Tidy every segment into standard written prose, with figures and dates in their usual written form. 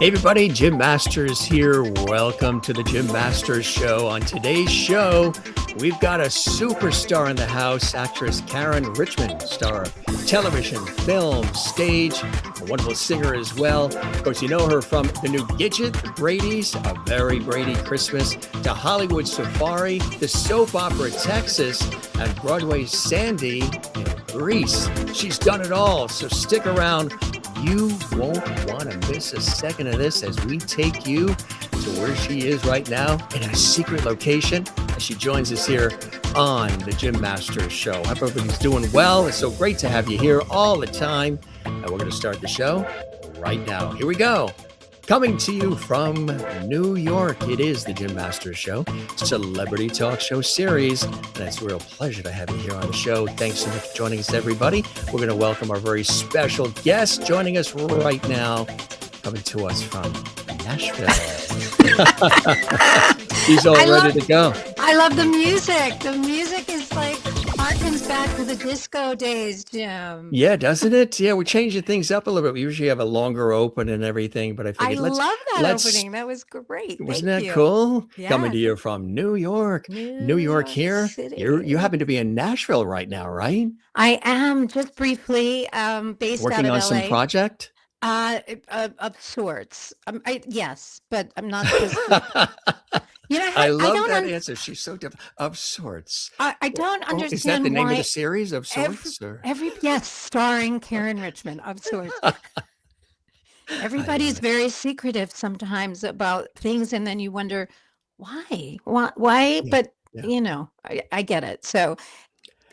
Hey everybody, Jim Masters here. Welcome to the Jim Masters Show. On today's show, we've got a superstar in the house, actress Caryn Richman, star of television, film, stage, a wonderful singer as well. Of course, you know her from the new Gidget, The Bradys, A Very Brady Christmas, to Hollywood Safari, the soap opera Texas, and Broadway's Sandy in Greece. She's done it all, so stick around. You won't want to miss a second of this as we take you to where she is right now in a secret location as she joins us here on the Jim Masters Show. I hope everybody's doing well. It's so great to have you here all the time. And we're going to start the show right now. Here we go. Coming to you from New York, it is the Jim Masters Show, celebrity talk show series. And it's a real pleasure to have you here on the show. Thanks so much for joining us, everybody. We're going to welcome our very special guest joining us right now, coming to us from Nashville. She's all ready to go. I love the music. The music is like harkens back to the disco days, Jim. Yeah, doesn't it? Yeah, we're changing things up a little bit. We usually have a longer open and everything, but I figured love that opening. That was great. Wasn't that cool? Yeah. Coming to you from New York. New York here. City. You happen to be in Nashville right now, right? I am, just briefly, based working out on of some LA. project? Of sorts. Yes, but I'm not supposed to. I love that answer. She's so different. Of sorts. I don't understand. Is that the name of the series, Of Sorts? Yes, starring Caryn Richman, Of Sorts. Everybody's very secretive sometimes about things, and then you wonder why? Why? Yeah, but you know, I get it. So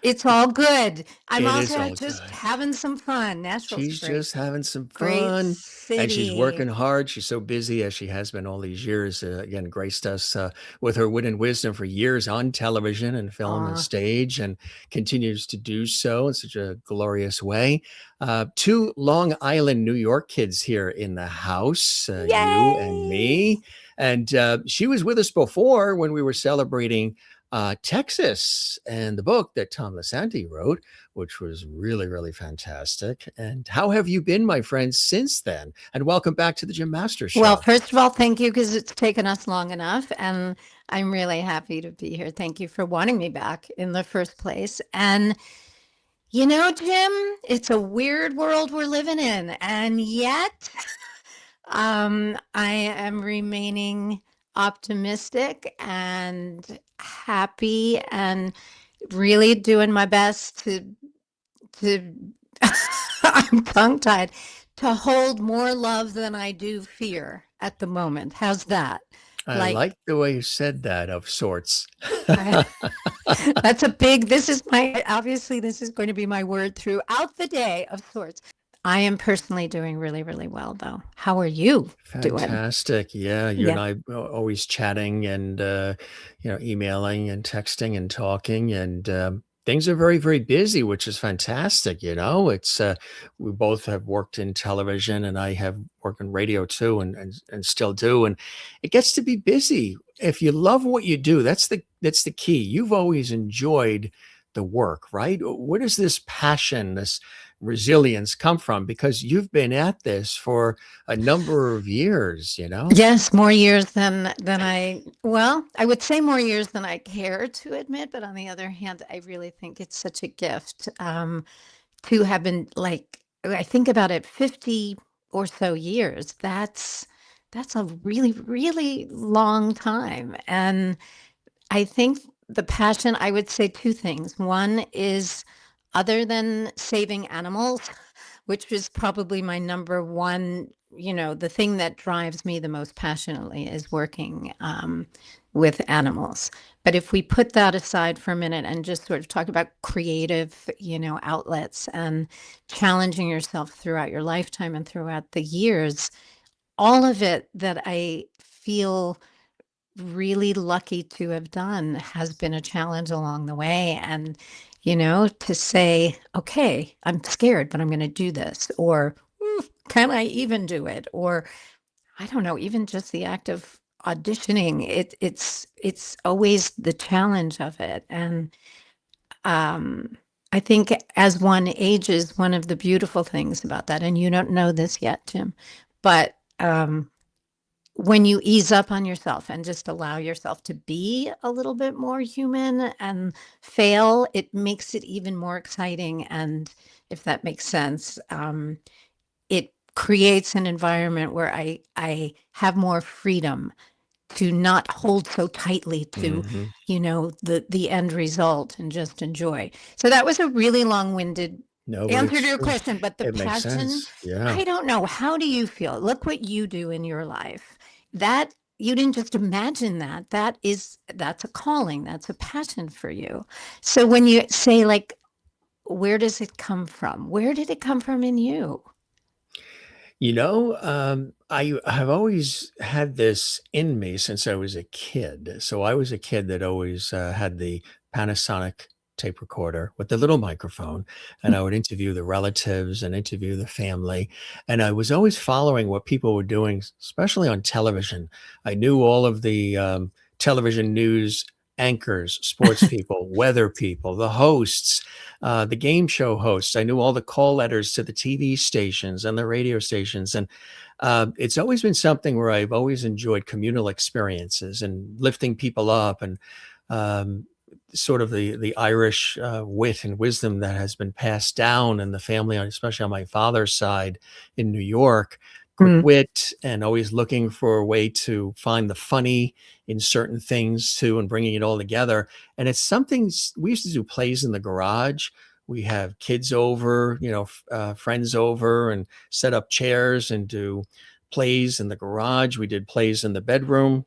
it's all good. I'm also just having some fun. She's just having some fun. And she's working hard. She's so busy, as she has been all these years. Again, graced us with her wit and wisdom for years on television and film and stage, and continues to do so in such a glorious way. Two Long Island, New York kids here in the house, you and me. And she was with us before when we were celebrating Texas and the book that Tom Lisanti wrote, which was really, really fantastic. And how have you been, my friends, since then? And welcome back to the Jim Masters Show. Well, first of all, thank you, because it's taken us long enough, and I'm really happy to be here. Thank you for wanting me back in the first place. And you know, Jim, it's a weird world we're living in, and yet I am remaining optimistic and happy and really doing my best to I'm tongue-tied, to hold more love than I do fear at the moment. How's that? I like the way you said that, of sorts. That's this is going to be my word throughout the day, of sorts. I am personally doing really, really well, though. How are you doing? Fantastic. Yeah, you and I are always chatting and, emailing and texting and talking, and things are very, very busy, which is fantastic. It's we both have worked in television, and I have worked in radio too, and still do. And it gets to be busy. If you love what you do, that's the key. You've always enjoyed the work, right? Where does this passion, this resilience come from? Because you've been at this for a number of years, Yes, more years than I would say more years than I care to admit. But on the other hand, I really think it's such a gift to have been, I think about it, 50 or so years. That's a really, really long time. And I think the passion, I would say two things. One is, other than saving animals, which is probably my number one, the thing that drives me the most passionately is working with animals. But if we put that aside for a minute and just sort of talk about creative, outlets and challenging yourself throughout your lifetime and throughout the years, all of it that I feel really lucky to have done has been a challenge along the way. And to say, okay, I'm scared, but I'm going to do this, or can I even do it? Or I don't know, even just the act of auditioning, it's always the challenge of it. And I think as one ages, one of the beautiful things about that, and you don't know this yet, Jim, but when you ease up on yourself and just allow yourself to be a little bit more human and fail, it makes it even more exciting. And if that makes sense, it creates an environment where I have more freedom to not hold so tightly to, Hmm. the end result and just enjoy. So that was a really long-winded No, but answer to it's your true. question, but the It makes passion, sense. Yeah. I don't know. How do you feel? Look what you do in your life. That you didn't just imagine that. That's a calling. That's a passion for you. So when you say like, where does it come from? Where did it come from in you? I have always had this in me since I was a kid. So I was a kid that always had the Panasonic tape recorder with the little microphone, and I would interview the relatives and interview the family. And I was always following what people were doing, especially on television. I knew all of the television news anchors, sports people, weather people, the hosts, the game show hosts. I knew all the call letters to the TV stations and the radio stations. And it's always been something where I've always enjoyed communal experiences and lifting people up and um, sort of the Irish wit and wisdom that has been passed down in the family, especially on my father's side in New York. Quick Mm, wit and always looking for a way to find the funny in certain things too and bringing it all together. And it's something we used to do plays in the garage. We have kids over, friends over and set up chairs and do plays in the garage. We did plays in the bedroom.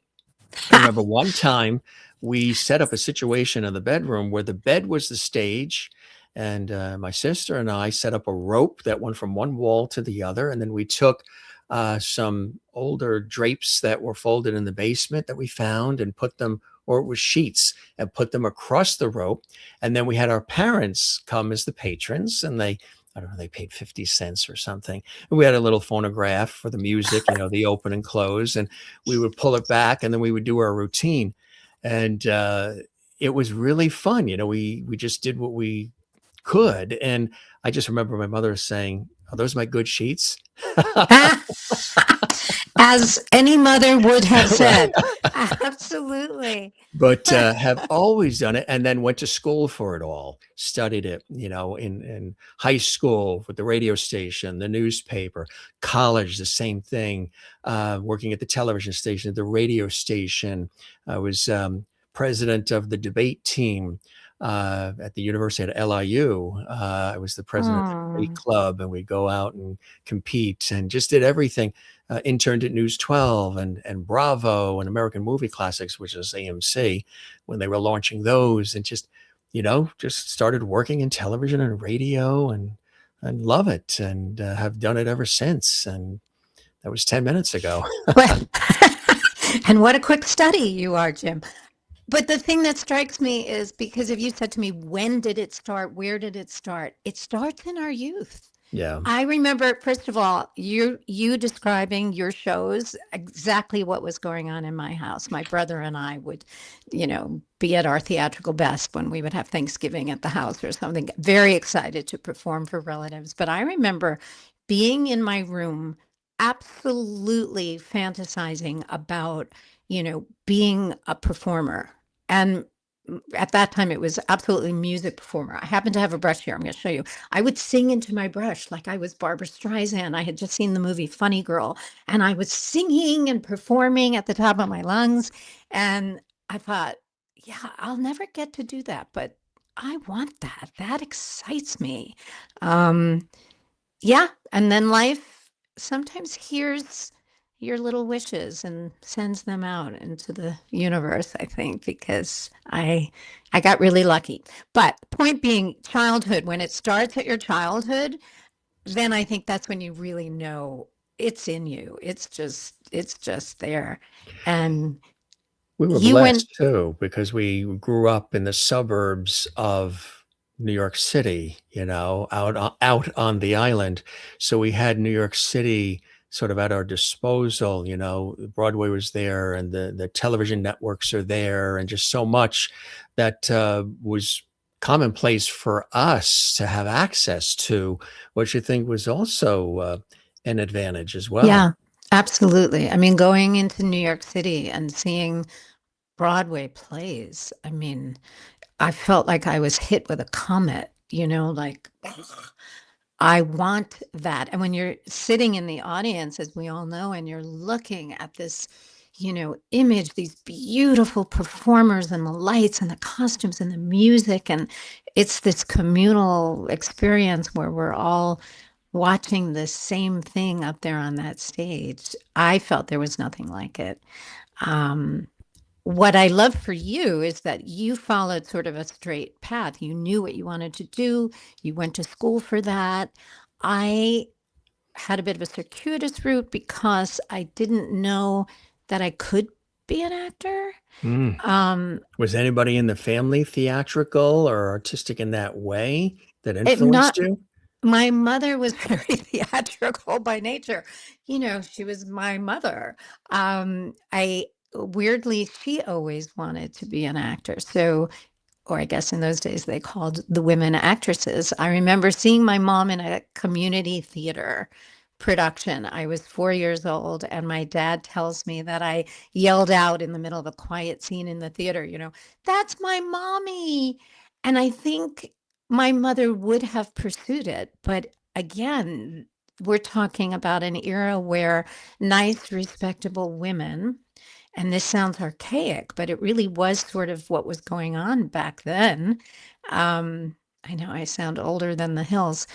I remember one time we set up a situation in the bedroom where the bed was the stage, and my sister and I set up a rope that went from one wall to the other, and then we took some older drapes that were folded in the basement that we found and put them, or it was sheets, and put them across the rope, and then we had our parents come as the patrons, and I don't know, they paid 50 cents or something. And we had a little phonograph for the music, the open and close, and we would pull it back and then we would do our routine. And it was really fun. We just did what we could. And I just remember my mother saying, "Are those my good sheets?" as any mother would have Right. said. Absolutely. But have always done it and then went to school for it all, studied it, in high school with the radio station, the newspaper, college, the same thing, working at the television station, at the radio station. I was president of the debate team at the University at LIU. I was the president of the debate Oh. club, and we'd go out and compete and just did everything. Interned at News 12 and Bravo and American Movie Classics, which is AMC, when they were launching those, and just started working in television and radio and love it and have done it ever since. And that was 10 minutes ago. Well, and what a quick study you are, Jim. But the thing that strikes me is because if you said to me, when did it start? Where did it start? It starts in our youth. Yeah. I remember, first of all, you describing your shows, exactly what was going on in my house. My brother and I would, be at our theatrical best when we would have Thanksgiving at the house or something, very excited to perform for relatives. But I remember being in my room, absolutely fantasizing about, being a performer. And at that time, it was absolutely music performer. I happen to have a brush here. I'm going to show you. I would sing into my brush like I was Barbara Streisand. I had just seen the movie Funny Girl, and I was singing and performing at the top of my lungs. And I thought, yeah, I'll never get to do that, but I want that. That excites me. Um, yeah, and then life sometimes hears your little wishes and sends them out into the universe, I think, because I got really lucky. But point being, childhood, when it starts at your childhood, then I think that's when you really know it's in you. It's just there. And We were you went, blessed too because we grew up in the suburbs of New York City, out on the island. So we had New York City sort of at our disposal. Broadway was there, and the television networks are there, and just so much that was commonplace for us to have access to, which I think was also an advantage as well. yeah. Absolutely. I mean, going into New York City and seeing Broadway plays, I mean, I felt like I was hit with a comet, like I want that. And when you're sitting in the audience, as we all know, and you're looking at this, image, these beautiful performers and the lights and the costumes and the music, and it's this communal experience where we're all watching the same thing up there on that stage. I felt there was nothing like it. Um, what I love for you is that you followed sort of a straight path. You knew what you wanted to do. You went to school for that. I had a bit of a circuitous route because I didn't know that I could be an actor. Mm. Um, Was anybody in the family theatrical or artistic in that way that it influenced not you? My mother was very theatrical by nature. She was my mother. I weirdly, she always wanted to be an actor. So, or I guess in those days they called the women actresses. I remember seeing my mom in a community theater production. I was 4 years old, and my dad tells me that I yelled out in the middle of a quiet scene in the theater, that's my mommy. And I think my mother would have pursued it. But again, we're talking about an era where nice, respectable women, and this sounds archaic, but it really was sort of what was going on back then. I know I sound older than the hills.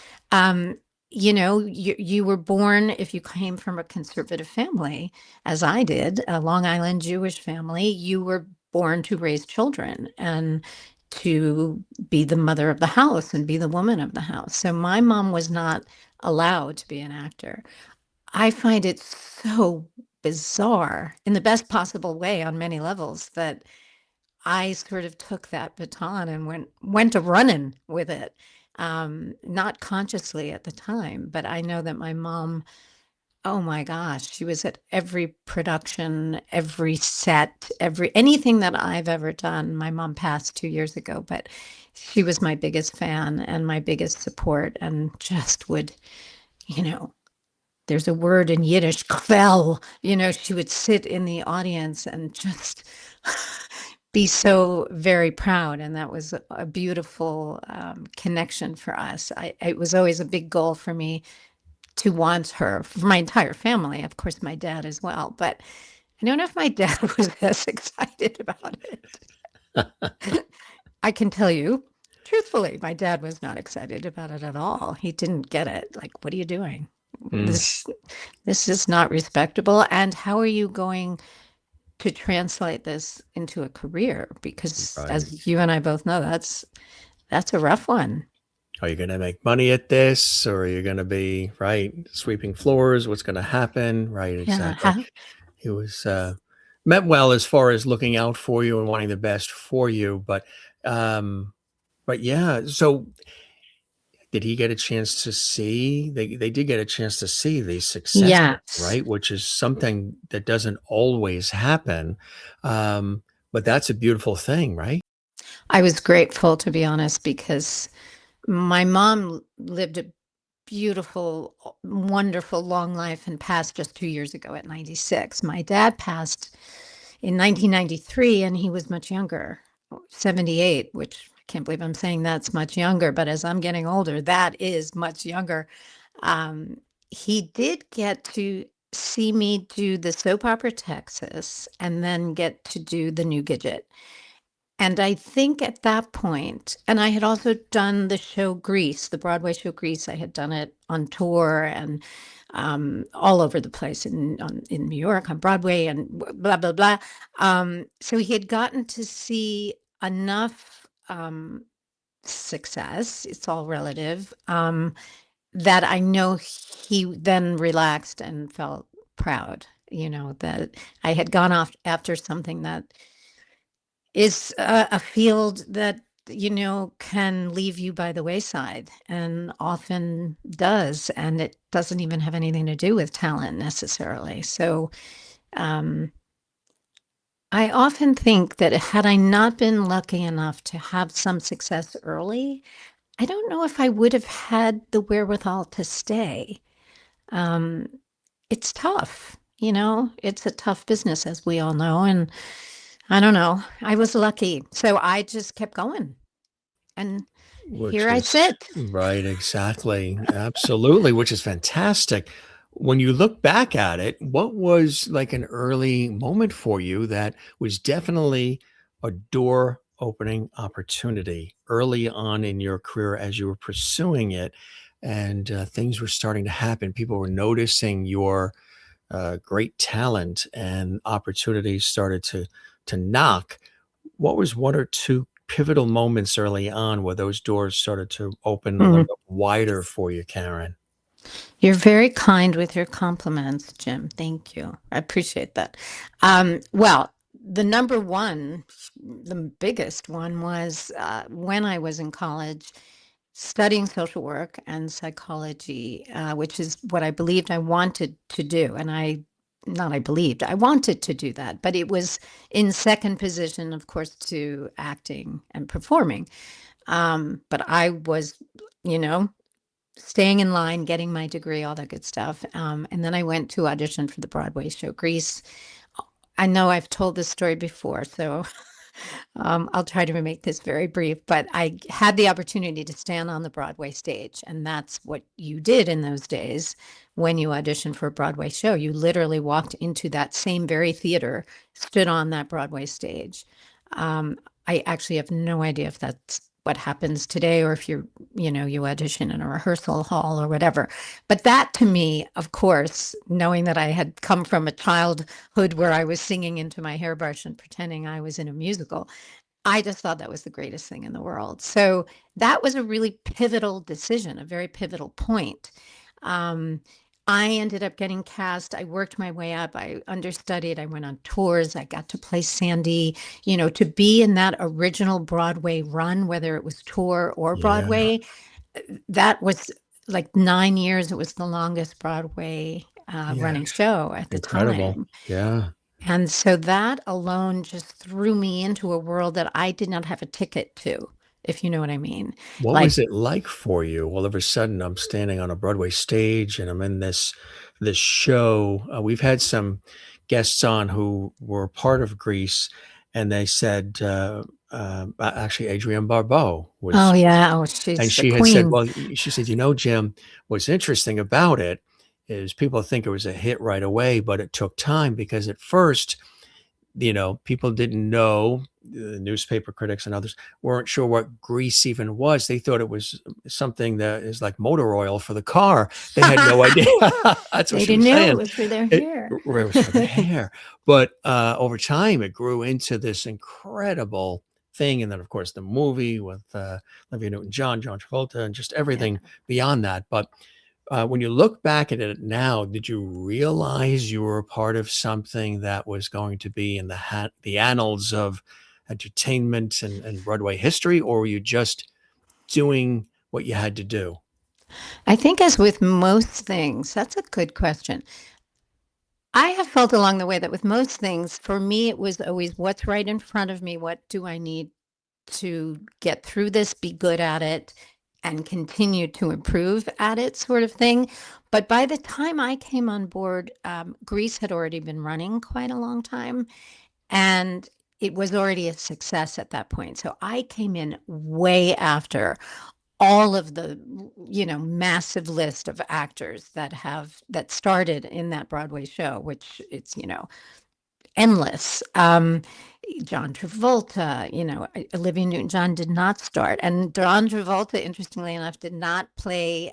You were born, if you came from a conservative family, as I did, a Long Island Jewish family, you were born to raise children and to be the mother of the house and be the woman of the house. So my mom was not allowed to be an actor. I find it so bizarre in the best possible way on many levels that I sort of took that baton and went to running with it. Not consciously at the time, but I know that my mom, oh my gosh, she was at every production, every set, every anything that I've ever done. My mom passed 2 years ago, but she was my biggest fan and my biggest support, and just would, you know, there's a word in Yiddish, kvel, she would sit in the audience and just be so very proud. And that was a beautiful connection for us. It was always a big goal for me to want her, for my entire family, of course, my dad as well. But I don't know if my dad was as excited about it. I can tell you, truthfully, my dad was not excited about it at all. He didn't get it. Like, what are you doing? Mm, This this is not respectable. And how are you going to translate this into a career? Because right. as you and I both know, that's a rough one. Are you going to make money at this, or are you going to be right sweeping floors? What's going to happen? Right, Yeah. exactly. He was meant well as far as looking out for you and wanting the best for you, um, but yeah. So did he get a chance to see? They did get a chance to see these successes, Yes. right? Which is something that doesn't always happen, um, but that's a beautiful thing, right? I was grateful, to be honest, because my mom lived a beautiful, wonderful, long life and passed just 2 years ago at 96. My dad passed in 1993, and he was much younger, 78, which I can't believe I'm saying that's much younger, but as I'm getting older, that is much younger. Um, he did get to see me do the soap opera Texas and then get to do the new Gidget. And I think at that point, and I had also done the show Grease, the Broadway show Grease. I had done it on tour and all over the place in New York on Broadway and blah blah blah. So he had gotten to see enough success. It's all relative. That I know he then relaxed and felt proud. That I had gone off after something that is a field that can leave you by the wayside and often does, and it doesn't even have anything to do with talent necessarily. So um, I often think that had I not been lucky enough to have some success early, I don't know if I would have had the wherewithal to stay. um, it's tough. it's a tough business, as we all know. And I don't know, I was lucky. So I just kept going. And Which here I is sit. right, exactly. Absolutely, which is fantastic. When you look back at it, what was like an early moment for you that was definitely a door opening opportunity early on in your career as you were pursuing it and things were starting to happen? People were noticing your great talent and opportunities started to knock. What was one or two pivotal moments early on where those doors started to open a little Mm. bit wider for you, Caryn? You're very kind with your compliments, Jim. Thank you. I appreciate that. Well, the number one, the biggest one was when I was in college studying social work and psychology, which is what I believed I wanted to do. And not I believed, I wanted to do that, but it was in second position, of course, to acting and performing. But I was, you know, staying in line, getting my degree, all that good stuff. And then I went to audition for the Broadway show Grease. I know I've told this story before, so I'll try to make this very brief, but I had the opportunity to stand on the Broadway stage, and that's what you did in those days when you auditioned for a Broadway show. You literally walked into that same very theater, stood on that Broadway stage. Um, I actually have no idea if that's what happens today or if you audition in a rehearsal hall or whatever. But that to me, of course, knowing that I had come from a childhood where I was singing into my hairbrush and pretending I was in a musical, I just thought that was the greatest thing in the world. So that was a really pivotal decision, a very pivotal point. Um, I ended up getting cast. I worked my way up. I understudied. I went on tours. I got to play Sandy. To be in that original Broadway run, whether it was tour or Yeah, Broadway, that was like 9 years. It was the longest Broadway yeah, running show at the incredible. time. Yeah. And so that alone just threw me into a world that I did not have a ticket to, if you know what I mean. What Like, was it like for you? All of a sudden, I'm standing on a Broadway stage and I'm in this show. We've had some guests on who were part of Greece, and they said actually Adrienne Barbeau oh was, yeah, oh and she's the she had said, queen. well, she said, Jim, what's interesting about it is people think it was a hit right away, but it took time because at first people didn't know, the newspaper critics and others weren't sure what grease even was. They thought it was something that is like motor oil for the car. They had no idea. That's what They she didn't was know it saying. was for their It, hair. it was for the hair. But over time, it grew into this incredible thing. And then, of course, the movie with Olivia Newton-John, John Travolta, and just Yeah. everything beyond that. But when you look back at it now, did you realize you were a part of something that was going to be in the annals of entertainment and Broadway history, or were you just doing what you had to do? I think as with most things, that's a good question. I have felt along the way that with most things, for me, it was always what's right in front of me. What do I need to get through this, be good at it, and continue to improve at it, sort of thing. But by the time I came on board, Greece had already been running quite a long time, and it was already a success at that point. So I came in way after all of the massive list of actors that started in that Broadway show, which it's endless. John Travolta, Olivia Newton-John did not start, and John Travolta, interestingly enough, did not play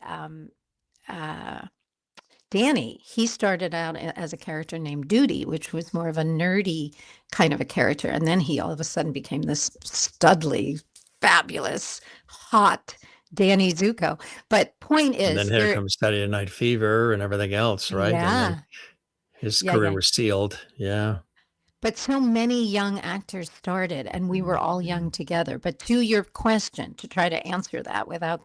uh, Danny. He started out as a character named Duty, which was more of a nerdy kind of a character, and then he all of a sudden became this studly, fabulous, hot Danny Zuko. But point And then is, here comes Saturday Night Fever and everything else, right? And then yeah, his yeah, career yeah. was sealed. Yeah. But so many young actors started, and we were all young together. But to your question, to try to answer that without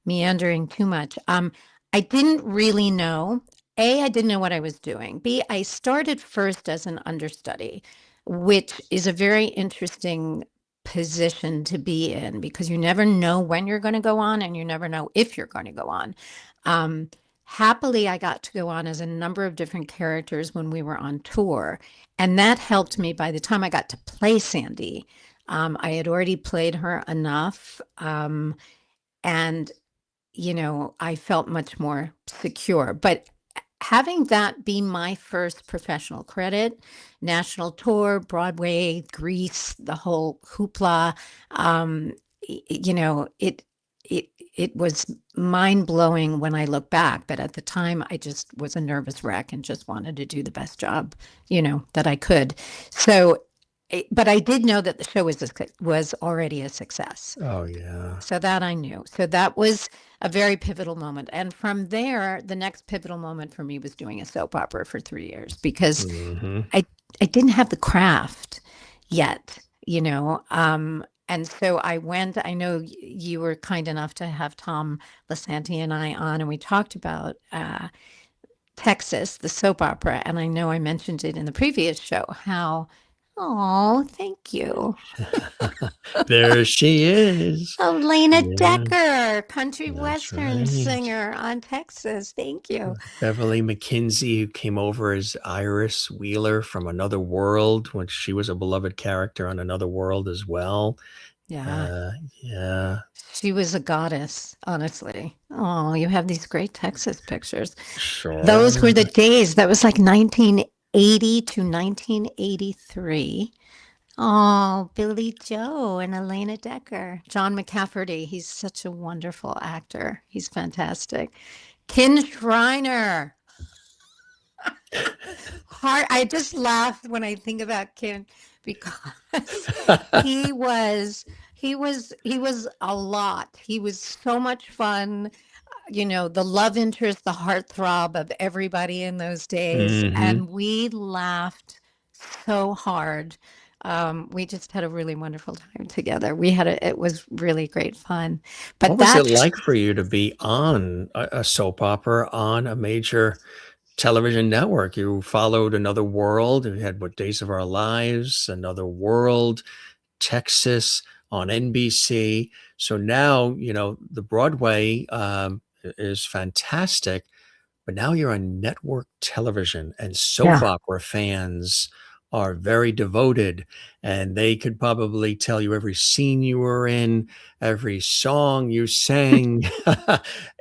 meandering too much, I didn't really know. A, I didn't know what I was doing. B, I started first as an understudy, which is a very interesting position to be in because you never know when you're going to go on and you never know if you're going to go on. Um, happily, I got to go on as a number of different characters when we were on tour. And that helped me by the time I got to play Sandy. I had already played her enough. And, I felt much more secure. But having that be my first professional credit, national tour, Broadway, Grease, the whole hoopla, um, it was mind blowing when I look back. But at the time, I just was a nervous wreck and just wanted to do the best job, that I could. So, but I did know that the show was already a success. Oh, yeah. So that I knew. So that was a very pivotal moment. And from there, the next pivotal moment for me was doing a soap opera for 3 years because Hmm. I I didn't have the craft yet, and so I went. I know you were kind enough to have Tom Lasanti and I on, and we talked about Texas, the soap opera. And I know I mentioned it in the previous show. Oh, thank you. There she is. Elena Yeah, Dekker, country that's western right. singer on Texas. Thank you. Beverly McKinsey, who came over as Iris Wheeler from Another World, when she was a beloved character on Another World as well. Yeah, Uh, yeah, she was a goddess, honestly. Oh, you have these great Texas pictures. Those sure. were the days. That was like 1980 to 1983. Oh, Billy Joe and Elena Dekker. John McCafferty. He's such a wonderful actor. He's fantastic. Ken Schreiner. Hard. I just laugh when I think about Ken because he was he was a lot. He was so much fun, the love interest, the heartthrob of everybody in those days, Hmm. and we laughed so hard. We just had a really wonderful time together. It was really great fun. But What was it that's like for you to be on a soap opera on a major television network? You followed Another World. You had what, Days of Our Lives, Another World, Texas on NBC. So now, the Broadway is fantastic, but now you're on network television, and soap yeah. opera fans are very devoted, and they could probably tell you every scene you were in, every song you sang,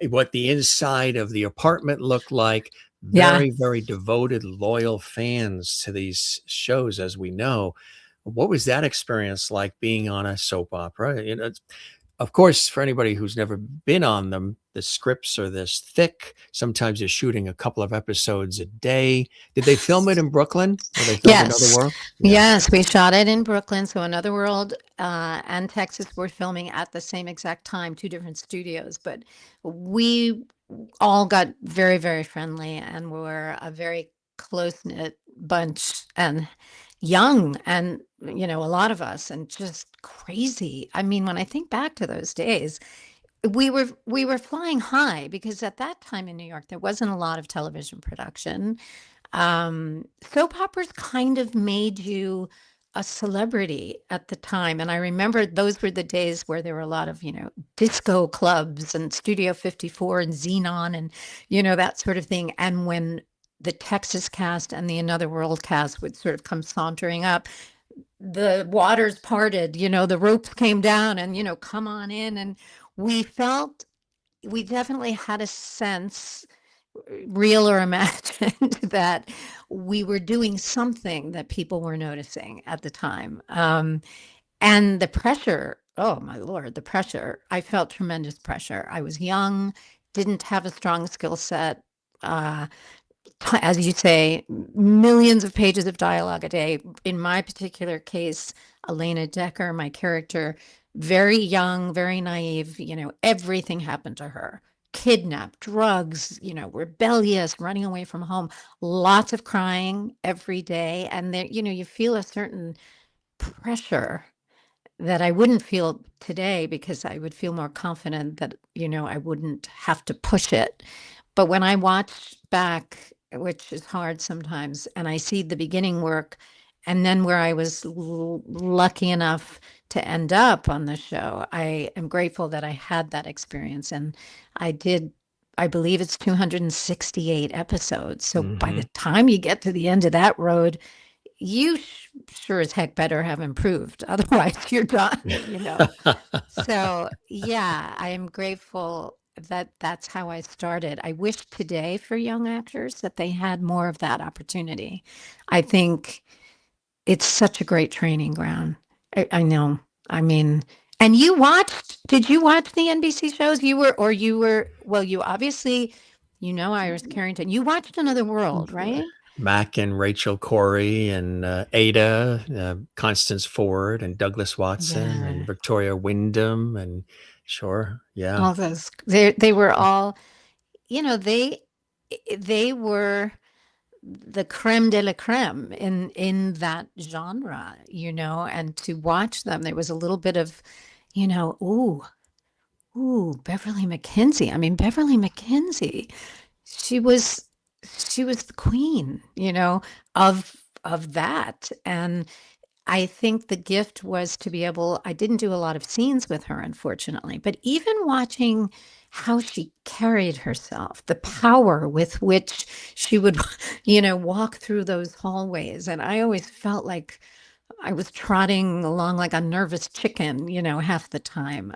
what the inside of the apartment looked like. Yeah. Very, very devoted, loyal fans to these shows, as we know. What was that experience like being on a soap opera? Of course, for anybody who's never been on them, the scripts are this thick. Sometimes they're shooting a couple of episodes a day. Did they film it in Brooklyn where they filmed Another Yes. World? Yeah. Yes, we shot it in Brooklyn. So Another World and Texas were filming at the same exact time, two different studios. But we all got very, very friendly and were a very close-knit bunch and young and, a lot of us and just crazy. I mean, when I think back to those days, we were flying high because at that time in New York, there wasn't a lot of television production. Soap operas kind of made you a celebrity at the time. And I remember those were the days where there were a lot of, disco clubs and Studio 54 and Xenon and, that sort of thing. And when the Texas cast and the Another World cast would sort of come sauntering up, the waters parted, the ropes came down and, come on in. And we felt, we definitely had a sense, real or imagined, that we were doing something that people were noticing at the time. And the pressure, oh my Lord, the pressure. I felt tremendous pressure. I was young, didn't have a strong skill set. Uh, as you say, millions of pages of dialogue a day. In my particular case, Elena Dekker, my character, very young, very naive, everything happened to her. Kidnapped, drugs, rebellious, running away from home, lots of crying every day. And there, you feel a certain pressure that I wouldn't feel today because I would feel more confident that, I wouldn't have to push it. But when I watch back, which is hard sometimes, and I see the beginning work and then where I was lucky enough to end up on the show, I am grateful that I had that experience. And I did I believe it's 268 episodes. So by the Hmm. time you get to the end of that road, you sure as heck better have improved. Otherwise, you're done. So, yeah, I am grateful that that's how I started. I wish today for young actors that they had more of that opportunity. I think it's such a great training ground. I know. I mean, and did you watch the NBC shows? Well, you obviously, Iris Carrington. You watched Another World, right? Mac and Rachel Corey and Ada, Constance Ford and Douglas Watson and Yeah. Victoria Wyndham and sure, yeah, All those, they were all, you know, they were the creme de la creme in that genre, and to watch them, there was a little bit of, ooh, Beverly McKenzie. I mean, Beverly McKenzie, she was she was the queen, of that. And I think the gift was to be able I didn't do a lot of scenes with her, unfortunately, but even watching how she carried herself, the power with which she would, walk through those hallways. And I always felt like I was trotting along like a nervous chicken, half the time.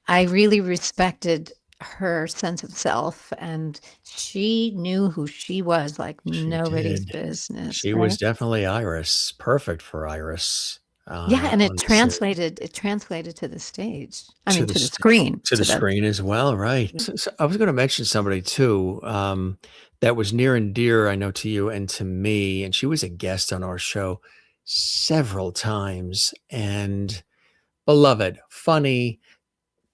I really respected her sense of self, and she knew who she was like she nobody's did. business, She was right? definitely Iris, perfect for Iris Yeah, and on the scene. it translated to the stage. I To mean, the to the st screen, to the to the screen as well, right. yeah. So I was gonna mention somebody too, that was near and dear, I know, to you and to me, and she was a guest on our show several times, and beloved, funny,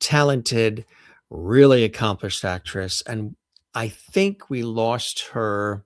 talented, really accomplished actress, and I think we lost her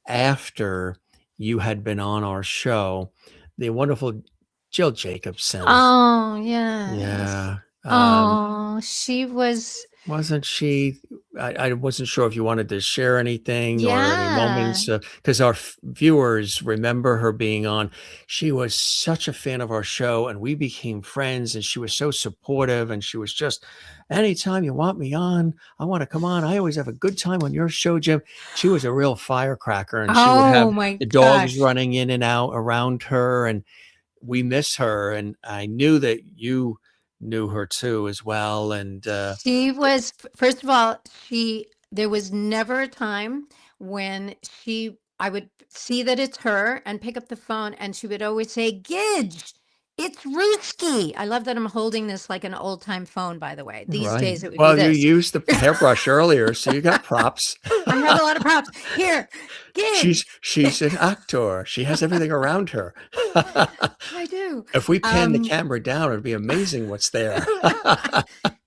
after you had been on our show, the wonderful Jill Jacobson. Oh, yes. Yeah, Oh, she was wasn't she? I wasn't sure if you wanted to share anything or any yeah. moments because our viewers remember her being on. She was such a fan of our show, and we became friends. And she was so supportive, and she was just, anytime you want me on, I want to come on. I always have a good time on your show, Jim. She was a real firecracker, and she would have Oh my the dogs gosh. running in and out around her, and we miss her. And I knew that you knew her too as well, and She was, first of all, there was never a time when I would see that it's her and pick up the phone, and she would always say, Gidge, it's Ruski. I love that I'm holding this like an old time phone, by the way. These right. days it would be Well, you this. used the hairbrush earlier, so you got props. I have a lot of props. Here, she's Gidge. she's an actor. She has everything around her. I do. If we pan the Um, camera down, it'd be amazing what's there.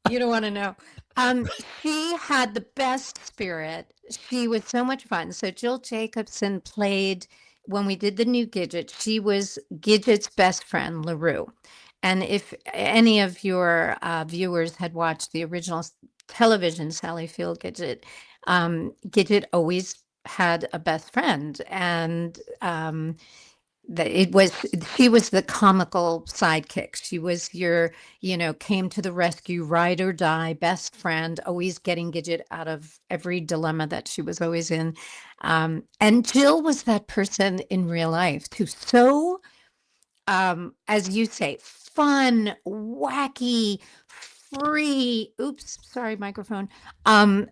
You don't want to know. Um, she had the best spirit. She was so much fun. So Jill Jacobson played when we did the new Gidget. She was Gidget's best friend, LaRue. And if any of your viewers had watched the original television Sally Field Gidget, Gidget always had a best friend, and that it was she was the comical sidekick. She was your, came to the rescue, ride or die, best friend, always getting Gidget out of every dilemma that she was always in. And Jill was that person in real life too. So, as you say, fun, wacky, free. Oops, sorry, microphone. Um,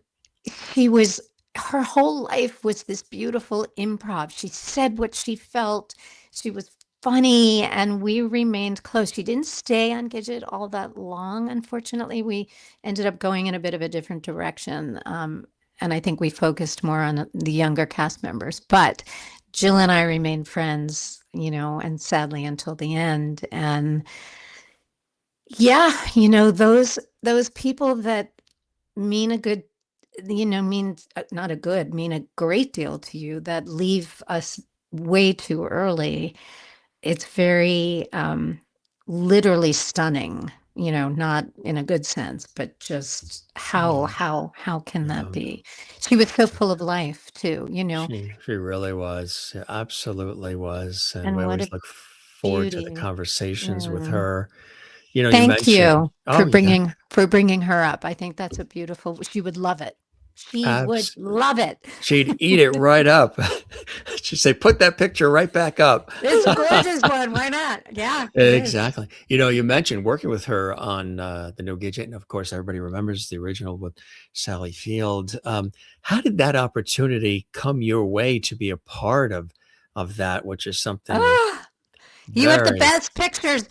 she was her whole life was this beautiful improv. She said what she felt. She was funny, and we remained close. She didn't stay on Gidget all that long, unfortunately. We ended up going in a bit of a different direction. And I think we focused more on the younger cast members. But Jill and I remained friends, and sadly until the end. And yeah, those people that mean a good mean not a good, mean a great deal to you, that leave us way too early. It's very literally stunning, not in a good sense, but just how Yeah, how can that yeah. be? She was so full of life too. She really was. She absolutely was. And we And what always a look forward to the beauty. conversations with Mm. her. You Thank mentioned, you oh, yeah, for bringing her up. I think that's a beautiful she would love it. She would abs love it. she'd eat it right up. She'd say, "Put that picture right back up." It's a gorgeous one. Why not? Yeah, it is. Exactly. You mentioned working with her on the new Gidget, and of course, everybody remembers the original with Sally Field. How did that opportunity come your way to be a part of that, which is something Oh, you have the very. best pictures.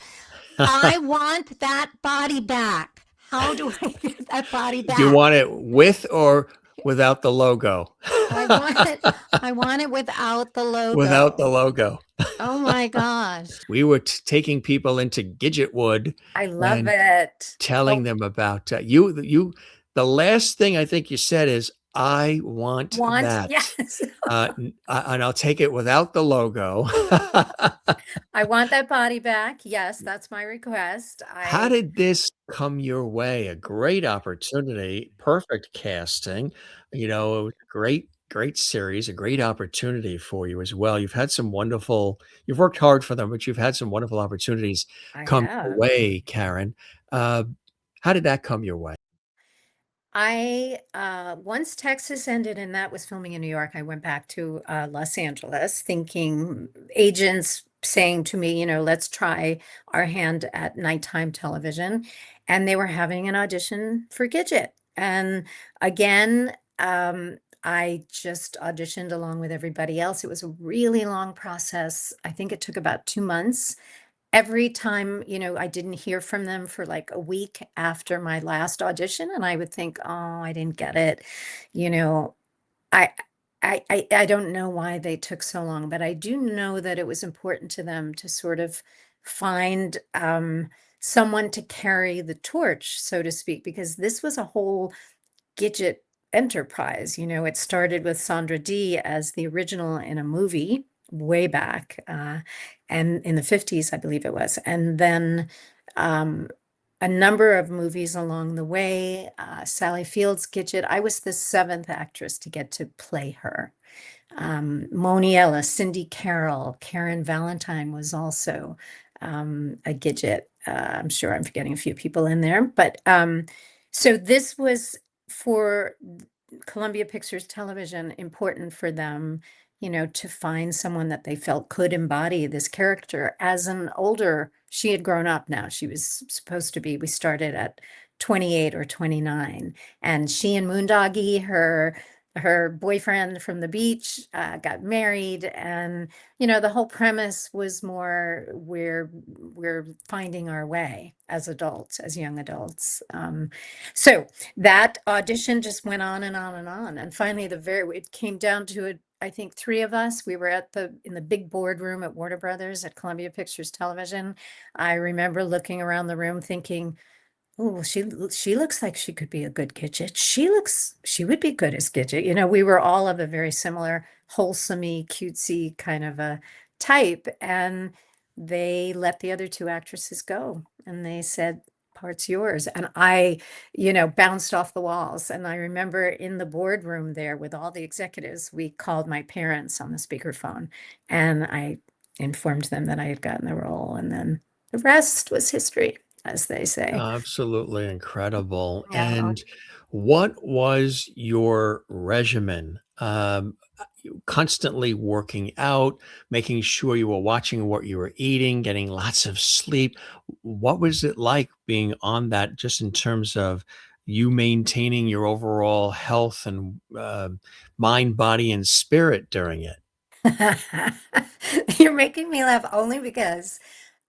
I want that body back. How do I get that body Do you back? want it with or without the logo? I want it. I want it without the Without the logo. logo. Oh my gosh. We were taking people into Gidgetwood I love and it. telling Oh, them about you. The last thing I think you said is, "I want want, that," yes. and I'll take it without the logo. I want that body back. Yes, that's my request. How I did this come your way? A great opportunity, perfect casting. It was a great series, a great opportunity for you as well. You've worked hard for them, but you've had some wonderful opportunities I come your have. way, Karen. Uh, how did that come your way? Once Texas ended and that was filming in New York, I went back to Los Angeles thinking agents saying to me, let's try our hand at nighttime television. And they were having an audition for Gidget. And again, I just auditioned along with everybody else. It was a really long process. I think it took about 2 months. Every time, I didn't hear from them for like a week after my last audition, and I would think, oh, I didn't get it. You know, I I don't know why they took so long, but I do know that it was important to them to sort of find someone to carry the torch, so to speak, because this was a whole Gidget enterprise. It started with Sandra Dee as the original in a movie way back, and in the 50s, I believe it was. And then um, a number of movies along the way. Sally Field's Gidget. I was the seventh actress to get to play her. Moniella, Cindy Carroll, Karen Valentine was also a Gidget. I'm sure I'm forgetting a few people in there, but so this was for Columbia Pictures Television important for them, to find someone that they felt could embody this character as an older, she had grown up now. She was supposed to be, we started at 28 or 29, and she and Moondoggie, her boyfriend from the beach, got married, and the whole premise was more we're finding our way as adults, as young adults. So that audition just went on and on and on, and finally it came down to it. I think three of us. We were in the big boardroom at Warner Brothers at Columbia Pictures Television. I remember looking around the room thinking, oh, well, she looks like she could be a good Gidget. She would be good as Gidget. We were all of a very similar, wholesomey, cutesy kind of a type. And they let the other two actresses go. And they said, part's yours. And I, bounced off the walls. And I remember in the boardroom there with all the executives, we called my parents on the speakerphone. And I informed them that I had gotten the role. And then the rest was history, as they say. Absolutely incredible. Yeah. And what was your regimen? You constantly working out, making sure you were watching what you were eating, getting lots of sleep. What was it like being on that, just in terms of you maintaining your overall health and mind, body, and spirit during it? You're making me laugh only because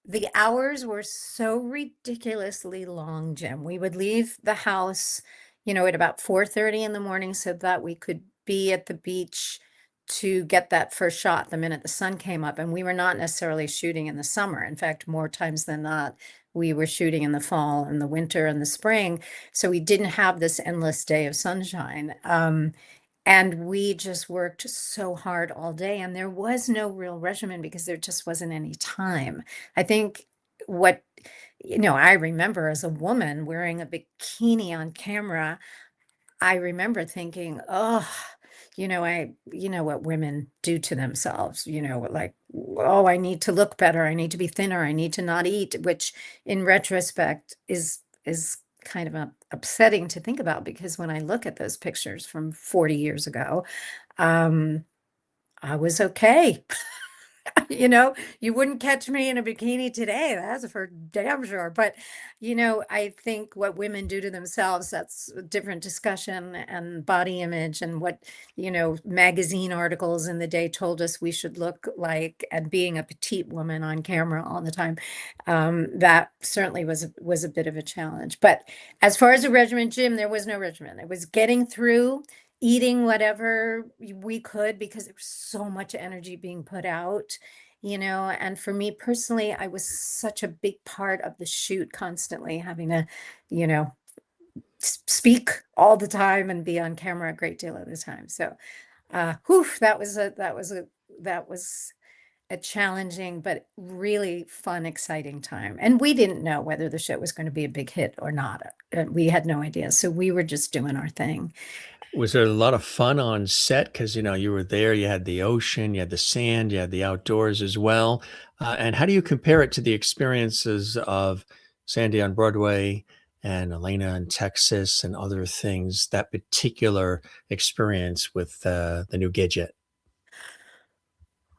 the hours were so ridiculously long, Jim. We would leave the house, at about 4:30 in the morning so that we could be at the beach to get that first shot the minute the sun came up. And we were not necessarily shooting in the summer. In fact, more times than not, we were shooting in the fall and the winter and the spring. So we didn't have this endless day of sunshine. And we just worked so hard all day, and there was no real regimen because there just wasn't any time. I think what, I remember as a woman wearing a bikini on camera, I remember thinking, oh, you know what women do to themselves, like, oh, I need to look better. I need to be thinner. I need to not eat, which in retrospect is kind of upsetting to think about because when I look at those pictures from 40 years ago, um, I was okay. You wouldn't catch me in a bikini today. That's for damn sure. But, I think what women do to themselves, that's a different discussion, and body image and what, magazine articles in the day told us we should look like, and being a petite woman on camera all the time. That certainly was a bit of a challenge. But as far as a regimen, Jim, there was no regimen. It was getting through, eating whatever we could because there was so much energy being put out, and for me personally, I was such a big part of the shoot, constantly having to, you know, speak all the time and be on camera a great deal of the time. So, whew, that was a challenging but really fun, exciting time. And we didn't know whether the show was going to be a big hit or not. We had no idea. So we were just doing our thing. Was there a lot of fun on set? Because, you were there, you had the ocean, you had the sand, you had the outdoors as well. And how do you compare it to the experiences of Sandy on Broadway and Elena in Texas and other things, that particular experience with the new Gidget,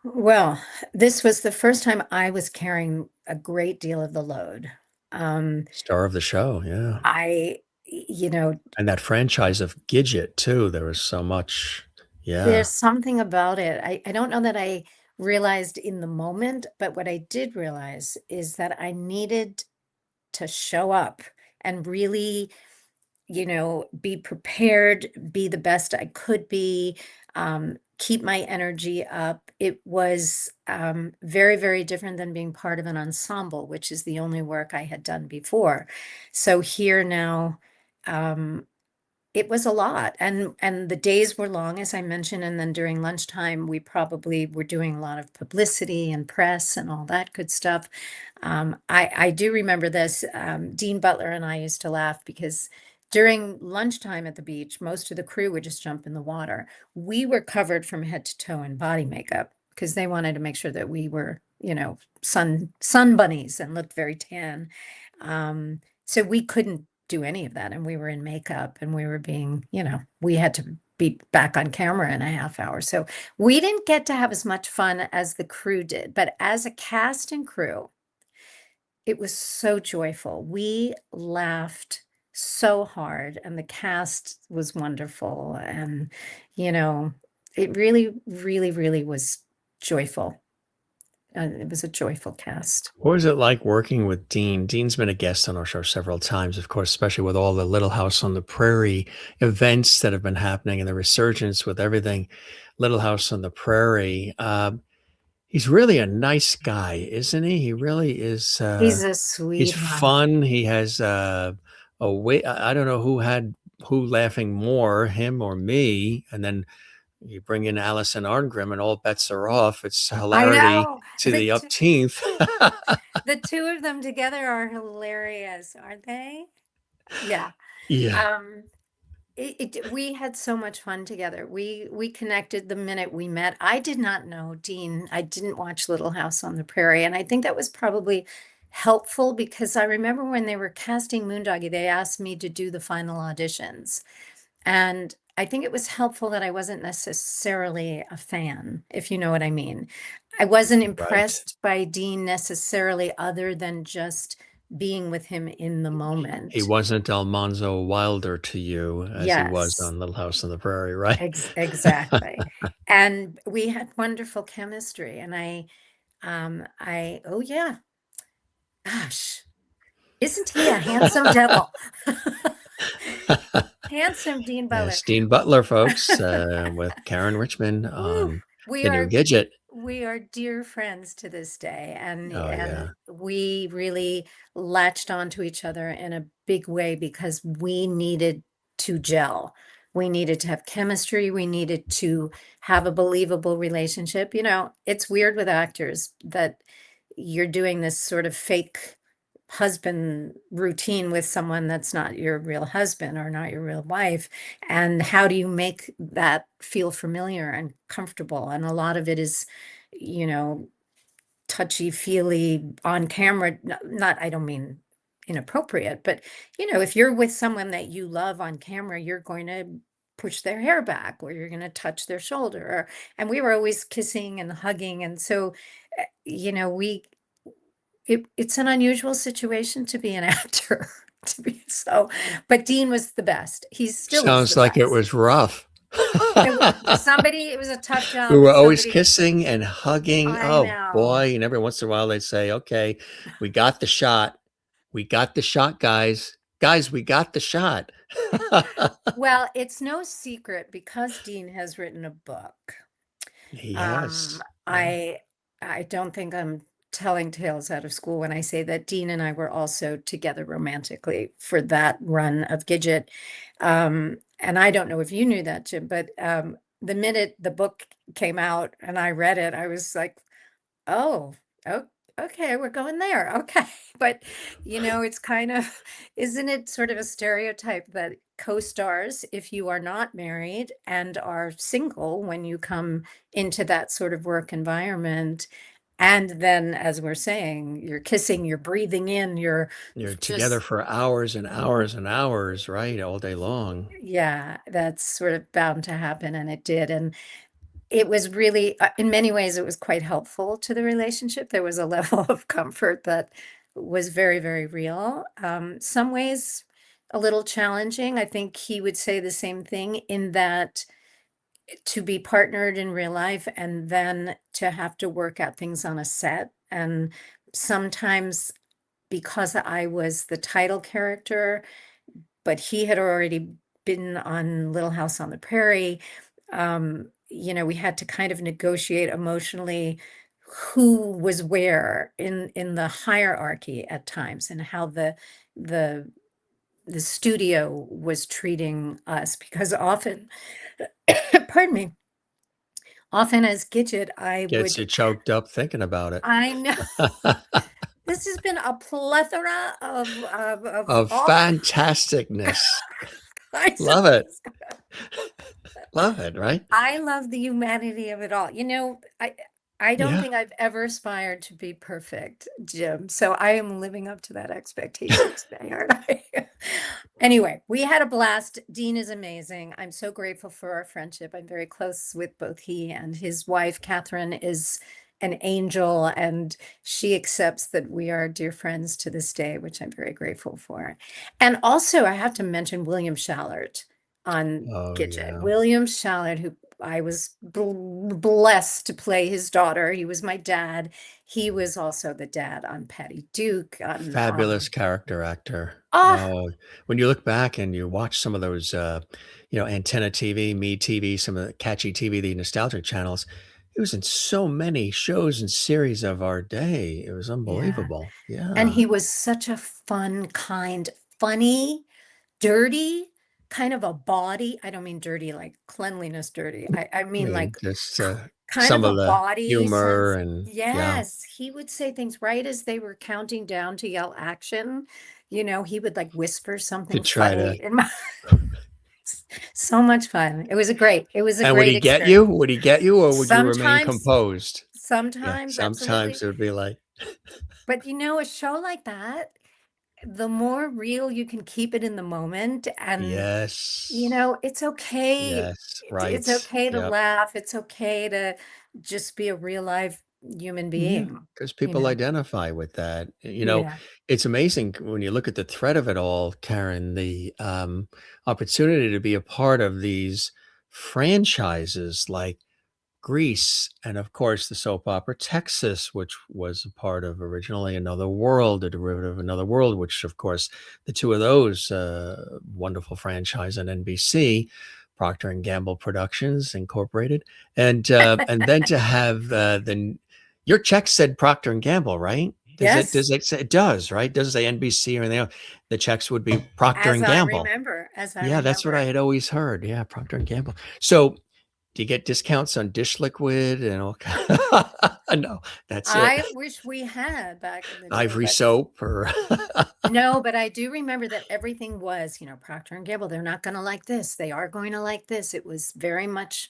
Well, this was the first time I was carrying a great deal of the load. Um, star of the show? Yeah. I, you know, And that franchise of Gidget, too. There was so much. Yeah. there's something about it. I don't know that I realized in the moment, but what I did realize is that I needed to show up and really, be prepared, be the best I could be, keep my energy up. It was very, very different than being part of an ensemble, which is the only work I had done before. So here now, um, it was a lot, and the days were long, as I mentioned, and then during lunchtime, we probably were doing a lot of publicity and press and all that good stuff. I do remember this. Dean Butler and I used to laugh because during lunchtime at the beach, most of the crew would just jump in the water. We were covered from head to toe in body makeup because they wanted to make sure that we were, sun bunnies and looked very tan. So we couldn't do any of that, and we were in makeup, and we were being, we had to be back on camera in a half hour. So we didn't get to have as much fun as the crew did, but as a cast and crew, it was so joyful. We laughed so hard, and the cast was wonderful. And, you know, it really, really, really was joyful. It was a joyful cast. What was it like working with Dean? Dean's been a guest on our show several times, of course, especially with all the Little House on the Prairie events that have been happening and the resurgence with everything Little House on the Prairie. He's really a nice guy, isn't he? He really is. He's a He's sweetheart. fun. He has a way. I don't know who laughing more, him or me. And then you bring in Allison Arngrim, and all bets are off. It's I hilarity know. to the upteenth. The two of them together are hilarious, aren't they? Yeah. Yeah. Um, we had so much fun together. We connected the minute we met. I did not know Dean. I didn't watch Little House on the Prairie, and I think that was probably helpful because I remember when they were casting Moondoggie, they asked me to do the final auditions. And I think it was helpful that I wasn't necessarily a fan, if you know what I mean. I wasn't Right. impressed by Dean necessarily, other than just being with him in the He moment. wasn't Almanzo Wilder to you as he was Yes, on Little House on the Prairie, right? exactly. And we had wonderful chemistry. And oh yeah, gosh, isn't he a handsome devil? Handsome Dean Butler. Yes, Dean Butler, folks, with Caryn Richman Woo, on we the new are Gidget. we are dear friends to this day, Oh, and yeah. we really latched onto each other in a big way because we needed to gel. We needed to have chemistry. We needed to have a believable relationship. It's weird with actors that you're doing this sort of fake husband routine with someone that's not your real husband or not your real wife, and how do you make that feel familiar and comfortable? And a lot of it is, you know, touchy feely on camera. Not, I don't mean inappropriate, but you know, if you're with someone that you love on camera, you're going to push their hair back, or you're going to touch their shoulder, and we were always kissing and hugging. And so, you know, it's an unusual situation to be an actor, to be so. But Dean was the best. He still is Sounds the like it best. was rough. It was a tough We job. were always Somebody, kissing and hugging. I Oh know. boy. And every once in a while they'd say, okay, we got the shot. We got the shot, guys. Guys, we got the shot. Well, it's no secret because Dean has written a book. Yes. Yeah. I don't think I'm telling tales out of school when I say that Dean and I were also together romantically for that run of Gidget. And I don't know if you knew that, Jim, but the minute the book came out and I read it, I was like, oh, oh, okay, we're going there. Okay. But, you know, it's kind of, isn't it sort of a stereotype that co-stars, if you are not married and are single when you come into that sort of work environment, and then, as we're saying, you're kissing, you're breathing in, you're You're together just, for hours and hours and hours, right? All day long. yeah, that's sort of bound to happen. And it did. And it was really, in many ways, it was quite helpful to the relationship. There was a level of comfort that was very, very real. Some ways a little challenging. I think he would say the same thing, in that to be partnered in real life and then to have to work out things on a set. And sometimes, because I was the title character, but he had already been on Little House on the Prairie. You know, we had to kind of negotiate emotionally who was where in the hierarchy at times, and how the the studio was treating us, because often, pardon me, often as Gidget, I Gets would, you choked up thinking about it. I know this has been a plethora of Of all fantasticness. kinds of Love it. things. Love it, right? I love the humanity of it all. You know, I don't Yeah. think I've ever aspired to be perfect, Jim. So I am living up to that expectation today, aren't I? Anyway, we had a blast. Dean is amazing. I'm so grateful for our friendship. I'm very close with both he and his wife. Catherine is an angel, and she accepts that we are dear friends to this day, which I'm very grateful for. And also, I have to mention William Shallert on Oh, Gidget. yeah. William Shallard, who I was blessed to play his daughter. He was my dad. He was also the dad on Patty Duke. On Fabulous character actor. ah, Oh, when you look back and you watch some of those, Antenna TV, Me TV, some of the catchy TV, the nostalgic channels, he was in so many shows and series of our day. It was yeah. unbelievable. And Yeah. he was such a fun, kind, funny, dirty, kind of a body. I don't mean dirty like cleanliness dirty. I I mean mean, like just kind some of a of the body humor sense. and yeah, Yes, he would say things right as they were counting down to yell action. You know, he would like whisper to something try to. funny in my so much fun. It was a And would great he get you? experience. Would he get you, or would you remain Sometimes, composed? Yeah, sometimes, absolutely. sometimes it would be like, But you know, a show like that, the more real you can keep it in the moment, and you yes, know, it's okay. yes, It's right. okay to Yep. laugh. It's okay to just be a real live human Yeah, being, because you people know? identify with that. Yeah. It's amazing when you look at the thread of it all, Karen, the opportunity to be a part of these franchises like Greece, and of course the soap opera Texas, which was a part of originally Another World, a derivative of Another World, which of course the two of those wonderful franchise on NBC, Procter and Gamble Productions Incorporated, and then to have the your check said Procter and Gamble, right? Does it? Yes, Does it say it does, right? Doesn't say NBC or anything else. The checks would be Procter as and I Gamble. remember, as I Yeah, that's what I remember. had always heard. Yeah, Procter and Gamble. So Do you get discounts on dish liquid and all No, that's it. I wish we had back in the day, Ivory but soap or no, but I do remember that everything was, Procter and Gamble, they're not going to like this. They are going to like this. It was very much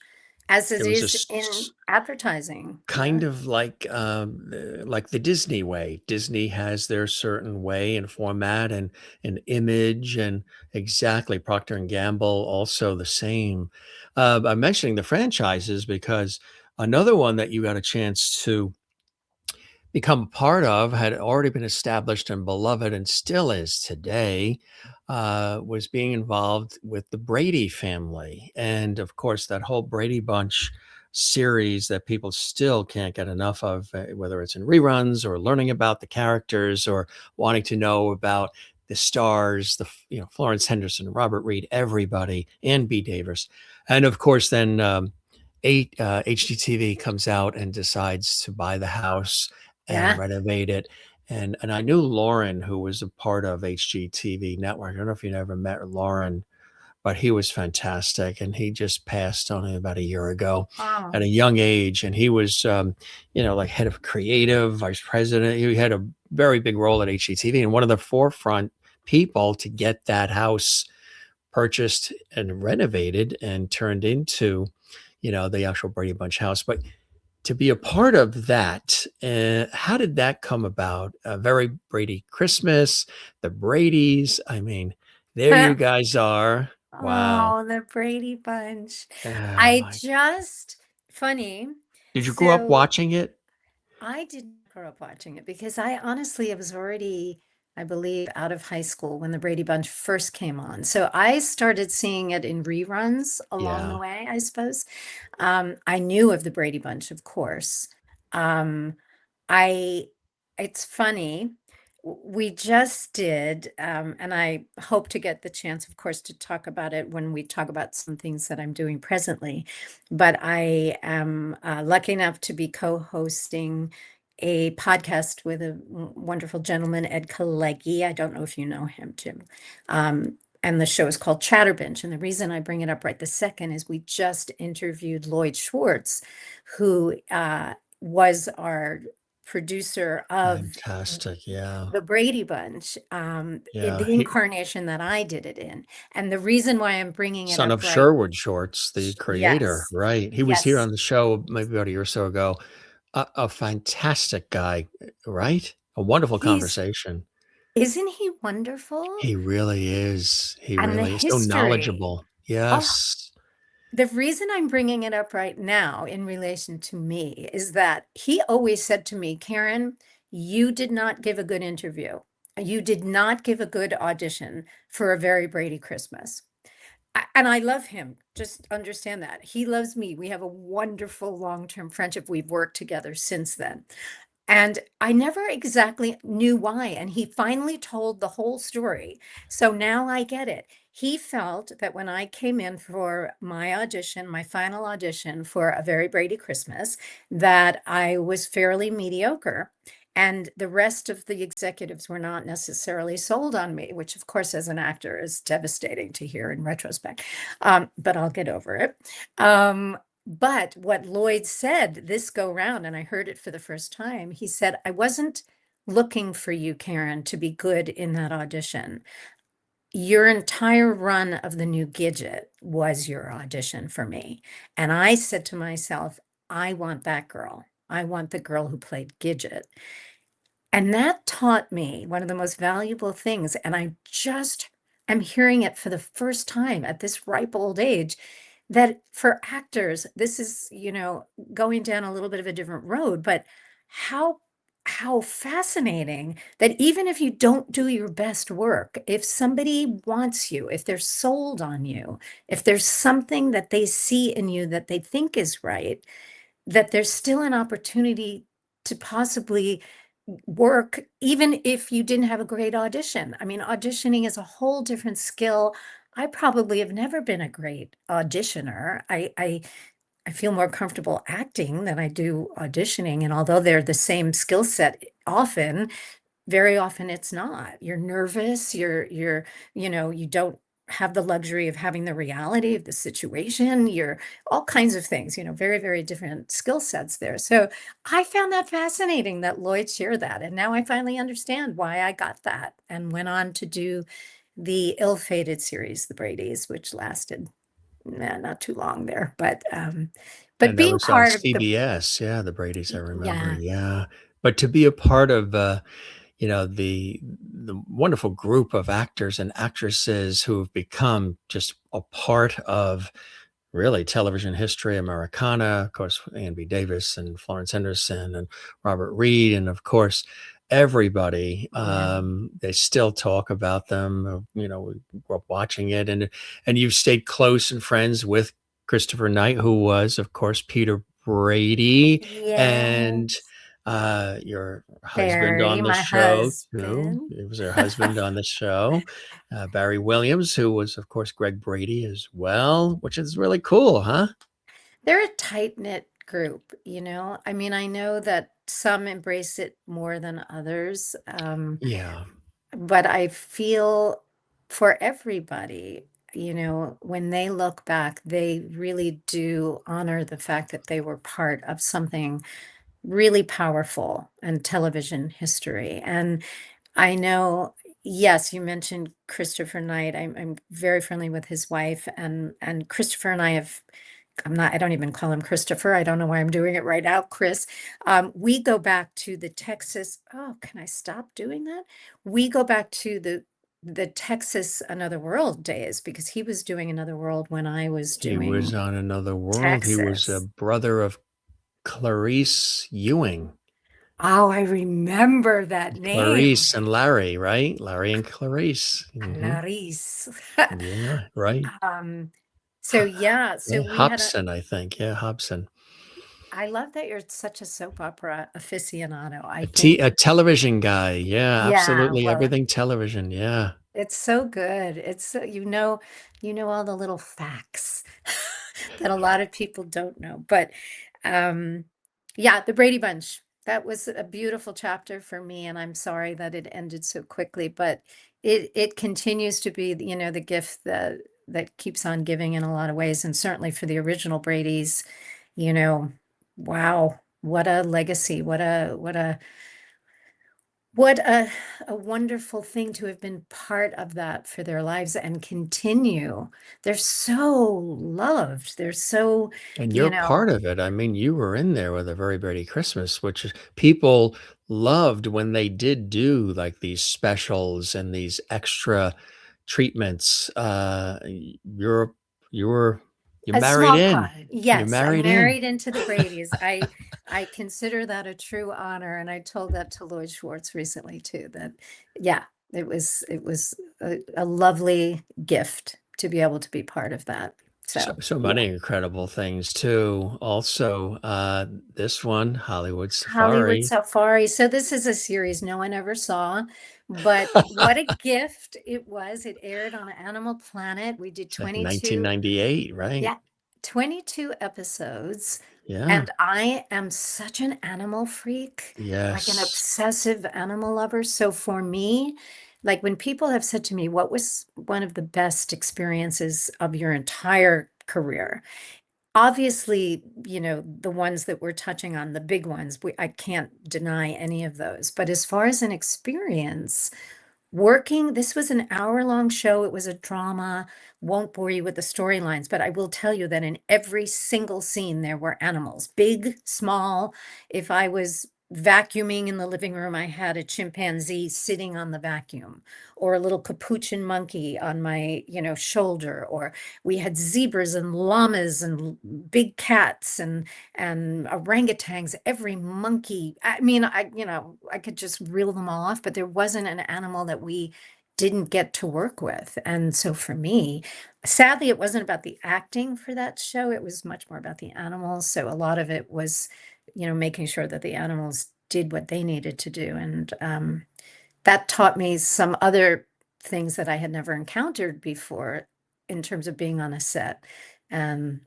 as it it was is just in advertising. kind of like the Disney way. Disney has their certain way and format and an image, and exactly Procter and Gamble also the same. I'm mentioning the franchises because another one that you got a chance to become a part of, had already been established and beloved and still is today, was being involved with the Brady family. And of course, that whole Brady Bunch series that people still can't get enough of, whether it's in reruns or learning about the characters or wanting to know about the stars, Florence Henderson, Robert Reed, everybody, and B. Davis. And of course, then HGTV comes out and decides to buy the house and Yeah. renovate it. And I knew Lauren, who was a part of HGTV Network. I don't know if you ever met Lauren, but he was fantastic. And he just passed only about a year ago Oh, at a young age. And he was, like head of creative, vice president. He had a very big role at HGTV and one of the forefront people to get that house purchased and renovated and turned into, the actual Brady Bunch house. But to be a part of that, how did that come about? A very Brady Christmas, the Bradys. I mean, there you guys are. Wow. oh, the Brady Bunch. Oh I my. just, funny. Did you grow up So watching it? I did not grow up watching it because I honestly I was already, I believe, out of high school when the Brady Bunch first came on. So I started seeing it in reruns along the Yeah. way, I suppose. I knew of the Brady Bunch, of course. Um, I, it's funny. We just did, and I hope to get the chance, of course, to talk about it when we talk about some things that I'm doing presently. But I am lucky enough to be co-hosting a podcast with a wonderful gentleman, Ed Kaleggy. I don't know if you know him, Jim. And the show is called Chatterbinch. And the reason I bring it up right this second is we just interviewed Lloyd Schwartz, who was our producer of Fantastic. Yeah. the Brady Bunch, in Yeah. the incarnation that I did it in. And the reason why I'm bringing it Son up of right, Sherwood Shorts, the creator, yes, right? He was here yes, on the show maybe about a year or so ago. A fantastic guy, right? A wonderful he's, conversation. isn't he wonderful? He really is. He And the really is so history. knowledgeable. Oh, Yes. the reason I'm bringing it up right now in relation to me is that he always said to me, Caryn, you did not give a good interview. You did not give a good audition for a very Brady Christmas. And I love him. Just understand that. He loves me. We have a wonderful long-term friendship. We've worked together since then. And I never exactly knew why. And he finally told the whole story. So now I get it. He felt that when I came in for my audition, my final audition for A Very Brady Christmas, that I was fairly mediocre. And the rest of the executives were not necessarily sold on me, which, of course, as an actor is devastating to hear in retrospect. But I'll get over it. But what Lloyd said this go round, and I heard it for the first time, he said, I wasn't looking for you, Caryn, to be good in that audition. Your entire run of the new Gidget was your audition for me. And I said to myself, I want that girl. I want the girl who played Gidget. And that taught me one of the most valuable things. And I just am hearing it for the first time at this ripe old age that for actors, this is, going down a little bit of a different road, but how how fascinating that even if you don't do your best work, if somebody wants you, if they're sold on you, if there's something that they see in you that they think is right, that there's still an opportunity to possibly work, even if you didn't have a great audition. I mean, auditioning is a whole different skill. I probably have never been a great auditioner. I feel more comfortable acting than I do auditioning. And although they're the same skill set often, very often it's not. You're nervous, you don't have the luxury of having the reality of the situation. You're all kinds of things, very, very different skill sets there. So I found that fascinating that Lloyd shared that. And now I finally understand why I got that and went on to do the ill-fated series, The Bradys, which lasted not too long there. But And that being was on part of the CBS. Yeah, the Brady's, I remember. yeah, Yeah. But to be a part of the wonderful group of actors and actresses who have become just a part of really television history, Americana, of course, Ann B. Davis and Florence Henderson and Robert Reed, and of course, everybody. yeah, They still talk about them. We grew up watching it, and you've stayed close and friends with Christopher Knight, who was, of course, Peter Brady, and yes, your husband Barry, on the my show too. husband. It was her husband on the show, Barry Williams, who was, of course, Greg Brady as well, which is really cool, huh? They're a tight-knit group. I mean, I know that some embrace it more than others, Yeah. but I feel for everybody, when they look back, they really do honor the fact that they were part of something really powerful in television history. And I know, yes, you mentioned Christopher Knight. I'm very friendly with his wife, and Christopher and I have. I don't even call him Christopher. I don't know why I'm doing it right now, Chris. We go back to the Texas. Oh, can I stop doing that? We go back to the Texas Another World days because he was doing Another World when I was He was doing on Another World. He was a Texas. brother of Clarice Ewing. Oh, I remember that name. Clarice and Larry, right? Larry and Clarice. Clarice. Yeah, right. Um, so yeah, so Yeah, we had a Hobson, I think. Yeah, Hobson. I love that you're such a soap opera aficionado. I A think, television guy. Yeah, yeah, absolutely. well, Everything television. Yeah. it's so good. You know all the little facts that a lot of people don't know. But um yeah, the Brady Bunch. That was a beautiful chapter for me, and I'm sorry that it ended so quickly, but it continues to be, the gift that keeps on giving in a lot of ways, and certainly for the original Brady's, you know, wow, what a legacy, what a wonderful thing to have been part of that for their lives and continue. They're so loved. They're so, And you you're know, part of it. I mean, you were in there with a very Brady Christmas, which people loved when they did do like these specials and these extra treatments. You're you were you a married small in. part. You Yes, I married in. married into the Brady's. I consider that a true honor, and I told that to Lloyd Schwartz recently too. That yeah, it was a lovely gift to be able to be part of that. So, So so yeah. many incredible things too. Also, this one, Hollywood Hollywood Safari, Safari. So this is a series no one ever saw, but what a gift it was. It aired on Animal Planet. We did like 22, 1998, right? yeah, 22 episodes. Yeah. And I am such an animal freak, like an Yes. obsessive animal lover. So for me, like when people have said to me, what was one of the best experiences of your entire career? Obviously, the ones that we're touching on, the big ones, I can't deny any of those. But as far as an experience, this was an hour-long show. It was a drama. Won't bore you with the storylines, but I will tell you that in every single scene there were animals, big, small. If I was vacuuming in the living room, I had a chimpanzee sitting on the vacuum, or a little capuchin monkey on my, shoulder, or we had zebras and llamas and big cats and orangutans, every monkey. I mean, I could just reel them all off, but there wasn't an animal that we didn't get to work with. And so for me, sadly, it wasn't about the acting for that show. It was much more about the animals. So a lot of it was, making sure that the animals did what they needed to do. And that taught me some other things that I had never encountered before in terms of being on a set.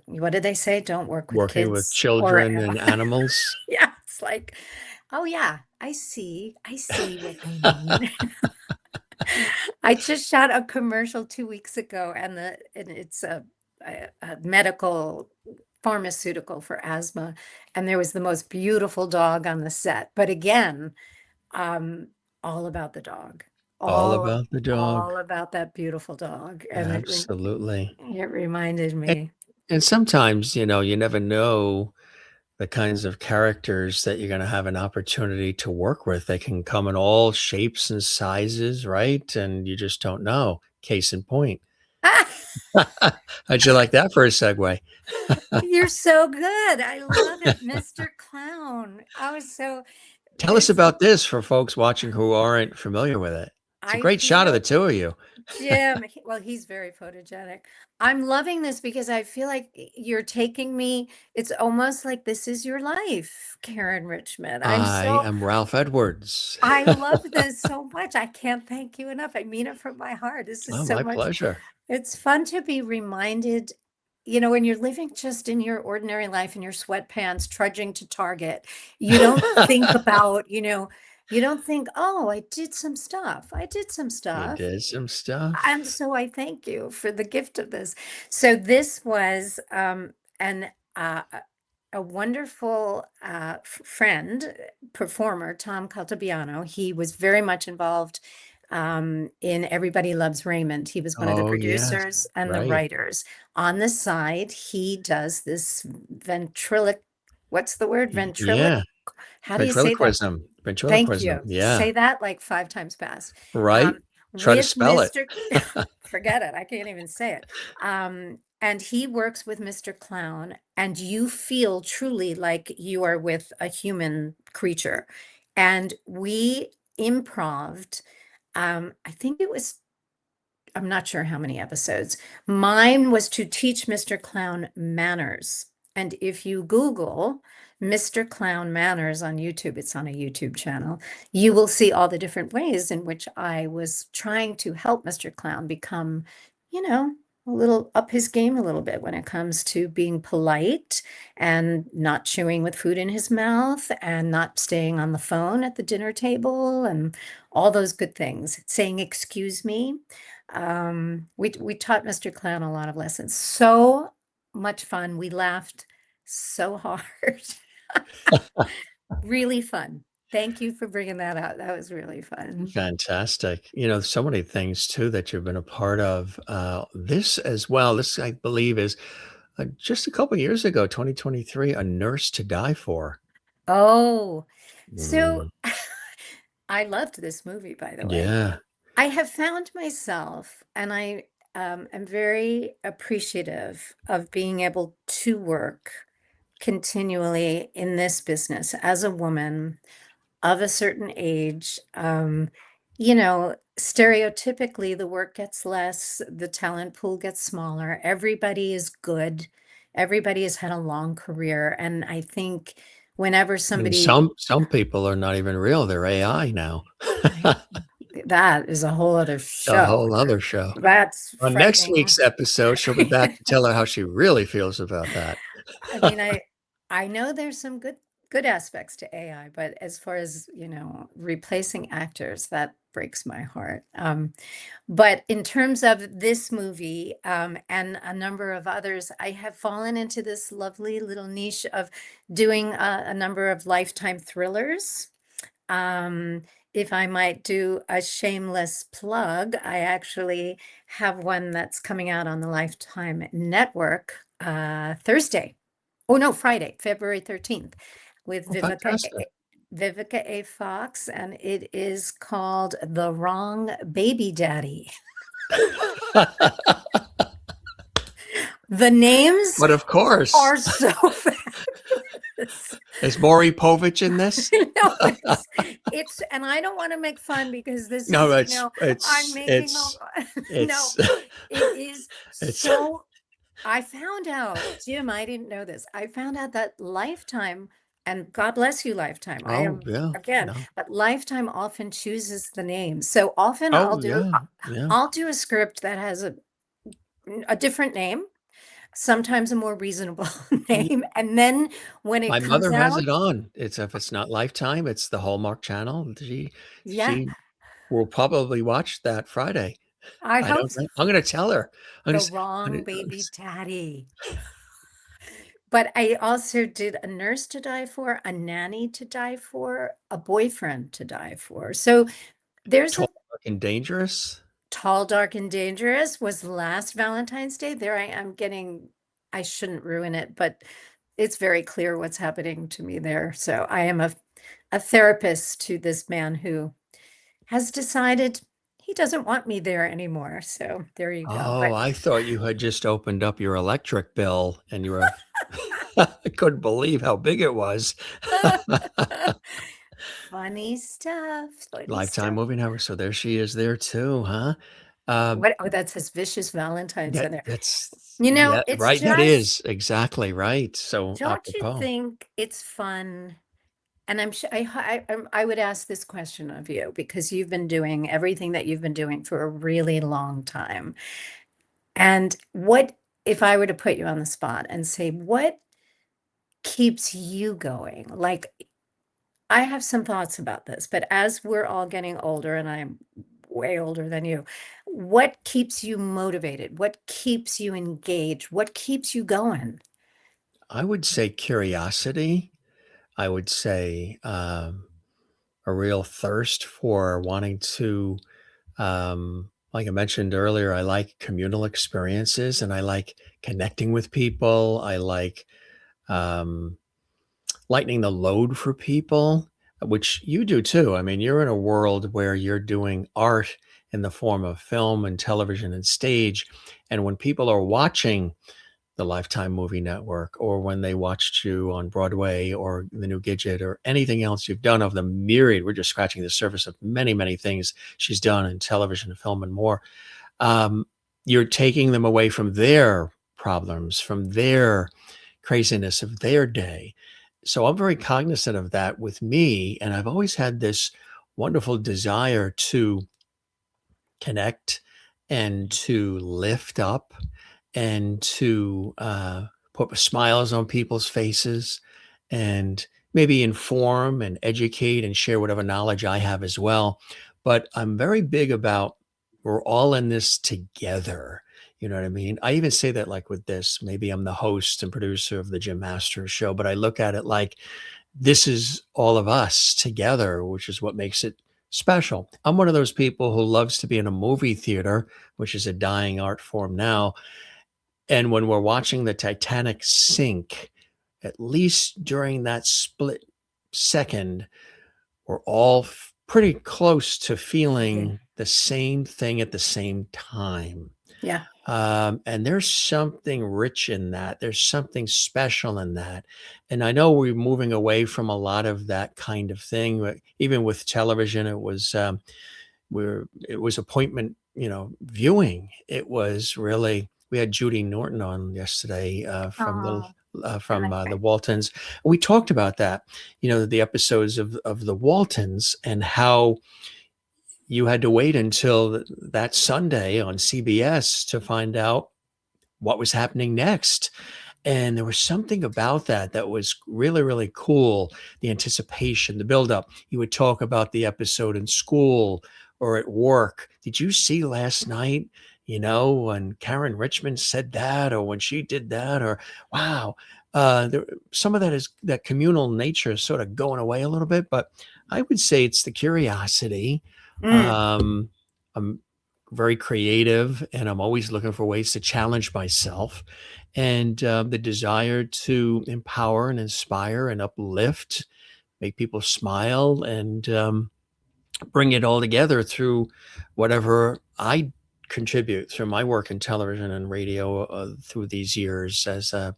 What did they say? Don't work with Working with kids or children and animals. yeah, it's like, oh yeah, I see what they mean. I just shot a commercial 2 weeks ago, and it's a medical pharmaceutical for asthma, and there was the most beautiful dog on the set. But again, um, all about the dog, All all about the dog. all about that beautiful dog, and Absolutely. it reminded And, me. and sometimes, you never know the kinds of characters that you're going to have an opportunity to work with. They can come in all shapes and sizes, right? And you just don't know. Case in point. How'd you like that for a segue? You're so good. I love it, Mr. Clown. I was so Tell us this about this for folks watching who aren't familiar with it. It's a I great shot of the feel two of you. Jim, well, he's very photogenic. I'm loving this because I feel like you're taking me, it's almost like this is your life, Caryn Richman. I am Ralph Edwards. I love this so much. I can't thank you enough. I mean it from my heart. This is Oh, so my much. pleasure. It's fun to be reminded, when you're living just in your ordinary life in your sweatpants, trudging to Target, you don't think about, you don't think, oh, I did some stuff. I did some You stuff. did some And stuff. so I thank you for the gift of this. So this was an a wonderful friend, performer, Tom Caltabiano. He was very much involved in Everybody Loves Raymond. He was one of the Oh, yes. producers and the Right. writers. On the side, he does this ventriloq. What's the word? Ventriloq. Yeah. How do you say that? Ventriloquism. Thank Ventriloquism. you. Yeah. Say that like 5 times fast. Right. Um, Try to with spell it. Mr. Forget it. I can't even say it. And he works with Mr. Clown, and you feel truly like you are with a human creature. And we improved, I think it was, I'm not sure how many episodes. Mine was to teach Mr. Clown manners. And if you Google Mr. Clown manners on YouTube, it's on a YouTube channel, you will see all the different ways in which I was trying to help Mr. Clown become, you know, a little up his game a little bit when it comes to being polite and not chewing with food in his mouth and not staying on the phone at the dinner table and all those good things. Saying excuse me. We taught Mr. Clown a lot of lessons. So much fun. We laughed so hard. Really fun. Thank you for bringing that out. That was really fun. Fantastic. So many things too that you've been a part of. This as well. This, I believe, is just a couple years ago, 2023, A Nurse to Die For. Oh, so Mm, I loved this movie, by the way. yeah. I have found myself, and I am very appreciative of being able to work continually in this business as a woman of a certain age. Stereotypically, the work gets less, the talent pool gets smaller. Everybody is good. Everybody has had a long career. And I think whenever And somebody, some people are not even real. They're AI now. I, that is a whole other A show. whole other show. That's On next frightening. week's episode, she'll be back to tell her how she really feels about that. I mean, I know there's some good aspects to AI, but as far as, replacing actors, that breaks my heart. But in terms of this movie, and a number of others, I have fallen into this lovely little niche of doing a number of Lifetime thrillers. Um, if I might do a shameless plug, I actually have one that's coming out on the Lifetime Network Thursday. Oh no, Friday, February 13th, with Oh, fantastic. Vivica A. Fox, and it is called The Wrong Baby Daddy. The names But of course, are so fabulous. is Maury Povich in this? No, it's, and I don't want to make fun because this No, is, I'm it's making it's no, it's it is it's so. I found out, Jim, I didn't know this. I found out that Lifetime, and God bless you, Lifetime. I oh, am, yeah, again, no. but Lifetime often chooses the names. So often Oh, yeah, yeah. I'll do a script that has a different name, sometimes a more reasonable Ye name. And then when it My comes mother has out, it on. It's if it's not Lifetime, it's the Hallmark Channel. yeah, She We'll probably watch that Friday. I I hope don't so. know. I'm gonna tell her. I'm gonna The s I'm wrong gonna baby daddy. But I also did a nurse to die for, a nanny to die for, a boyfriend to die for. So there's a Tall, Dark, and Dangerous. Tall, Dark, and Dangerous was last Valentine's Day. There I am getting, I shouldn't ruin it, but it's very clear what's happening to me there. So I am a therapist to this man who has decided he doesn't want me there anymore. So there you go. Oh, I thought you had just opened up your electric bill and you were I couldn't believe how big it was. But funny stuff. Funny Lifetime stuff. movie network. So there she is there too, huh? Um, What? Oh, that says vicious Valentine's in there. that's You know, yeah, it's right. That just, is exactly right. So don't you apropos. think it's fun? And I'm sure I would ask this question of you because you've been doing everything that you've been doing for a really long time. And what if I were to put you on the spot and say, what keeps you going? Like, I have some thoughts about this, but as we're all getting older, and I'm way older than you, what keeps you motivated? What keeps you engaged? What keeps you going? I would say curiosity. I would say a real thirst for wanting to, like I mentioned earlier, I like communal experiences and I like connecting with people. I like um, lightening the load for people, which you do too. I mean, you're in a world where you're doing art in the form of film and television and stage. And when people are watching the Lifetime Movie Network, or when they watched you on Broadway or the new Gidget or anything else you've done of the myriad. We're just scratching the surface of many, many things she's done in television, film, and more. Um, you're taking them away from their problems, from their craziness of their day. So I'm very cognizant of that with me. And I've always had this wonderful desire to connect and to lift up and to put smiles on people's faces and maybe inform and educate and share whatever knowledge I have as well. But I'm very big about we're all in this together. You know what I mean? I even say that like with this, maybe I'm the host and producer of the Jim Masters show, but I look at it like this is all of us together, which is what makes it special. I'm one of those people who loves to be in a movie theater, which is a dying art form now, and when we're watching the Titanic sink, at least during that split second, we're all pretty close to Yeah. feeling the same thing at the same time. Yeah. And there's something rich in that. There's something special in that. And I know we're moving away from a lot of that kind of thing. Even with television, it was appointment, viewing. It was really we had Judy Norton on yesterday Oh, I from like the that. Waltons. We talked about that, the episodes of the Waltons and how you had to wait until that Sunday on CBS to find out what was happening next. And there was something about that that was really, really cool. The anticipation, the buildup. You would talk about the episode in school or at work. Did you see last night, when Caryn Richman said that or when she did that? Or, wow. Some of that is that communal nature is sort of going away a little bit, but I would say it's the curiosity. Mm. Um, I'm very creative and I'm always looking for ways to challenge myself and the desire to empower and inspire and uplift, make people smile, and bring it all together through whatever I contribute through my work in television and radio through these years as a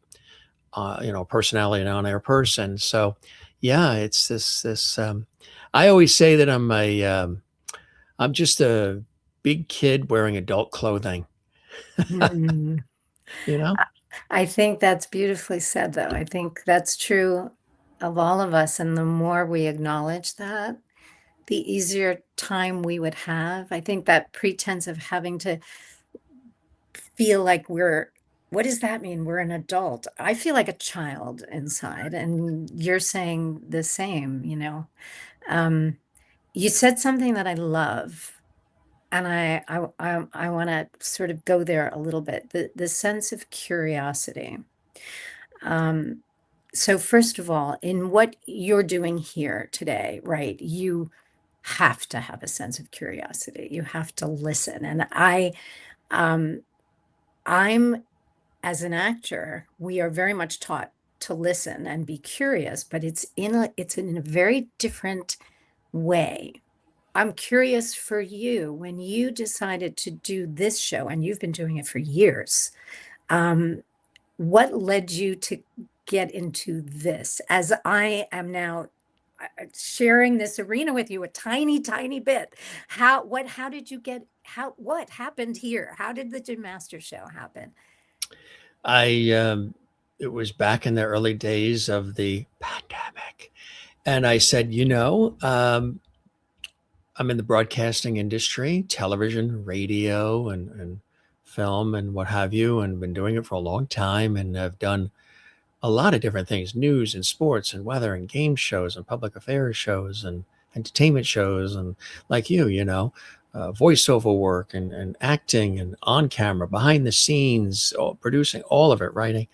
personality and on-air person. So, yeah, it's this. I always say that I'm just a big kid wearing adult clothing. Mm. You know. I I think that's beautifully said, though. I think that's true of all of us. And the more we acknowledge that, the easier time we would have. I think that pretense of having to feel like what does that mean? We're an adult. I feel like a child inside, and you're saying the same. Um, You said something that I love, and I want to sort of go there a little bit. The sense of curiosity. Um, so first of all, in what you're doing here today, right? You have to have a sense of curiosity. You have to listen. And um, I'm as an actor, we are very much taught to listen and be curious, but it's in a very different way. I'm curious for you when you decided to do this show, and you've been doing it for years. Um, what led you to get into this? As I am now sharing this arena with you a tiny, tiny bit. How did you get, what happened here? How did the Gym Master Show happen? I it was back in the early days of the pandemic, and I said, I'm in the broadcasting industry, television, radio, and film, and what have you, and been doing it for a long time, and I've done a lot of different things: news and sports and weather and game shows and public affairs shows and entertainment shows, and like voiceover work and acting and on camera, behind the scenes, producing all of it, writing.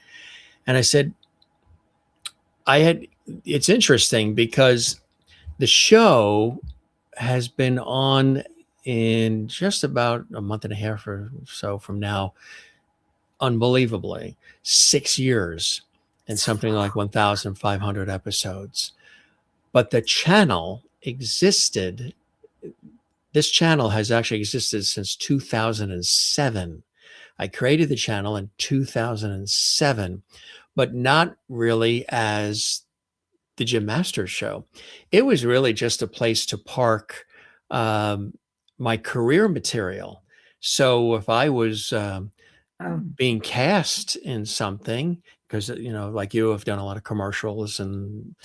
And I said, I had, it's interesting because the show has been on in just about a month and a half or so from now, unbelievably, 6 years and So something like long. 1,500 episodes. But the channel existed, this channel has actually existed since 2007. I created the channel in 2007, but not really as the Jim Masters show. It was really just a place to park um, my career material. So if I was Oh, being cast in something, because like you have done a lot of commercials and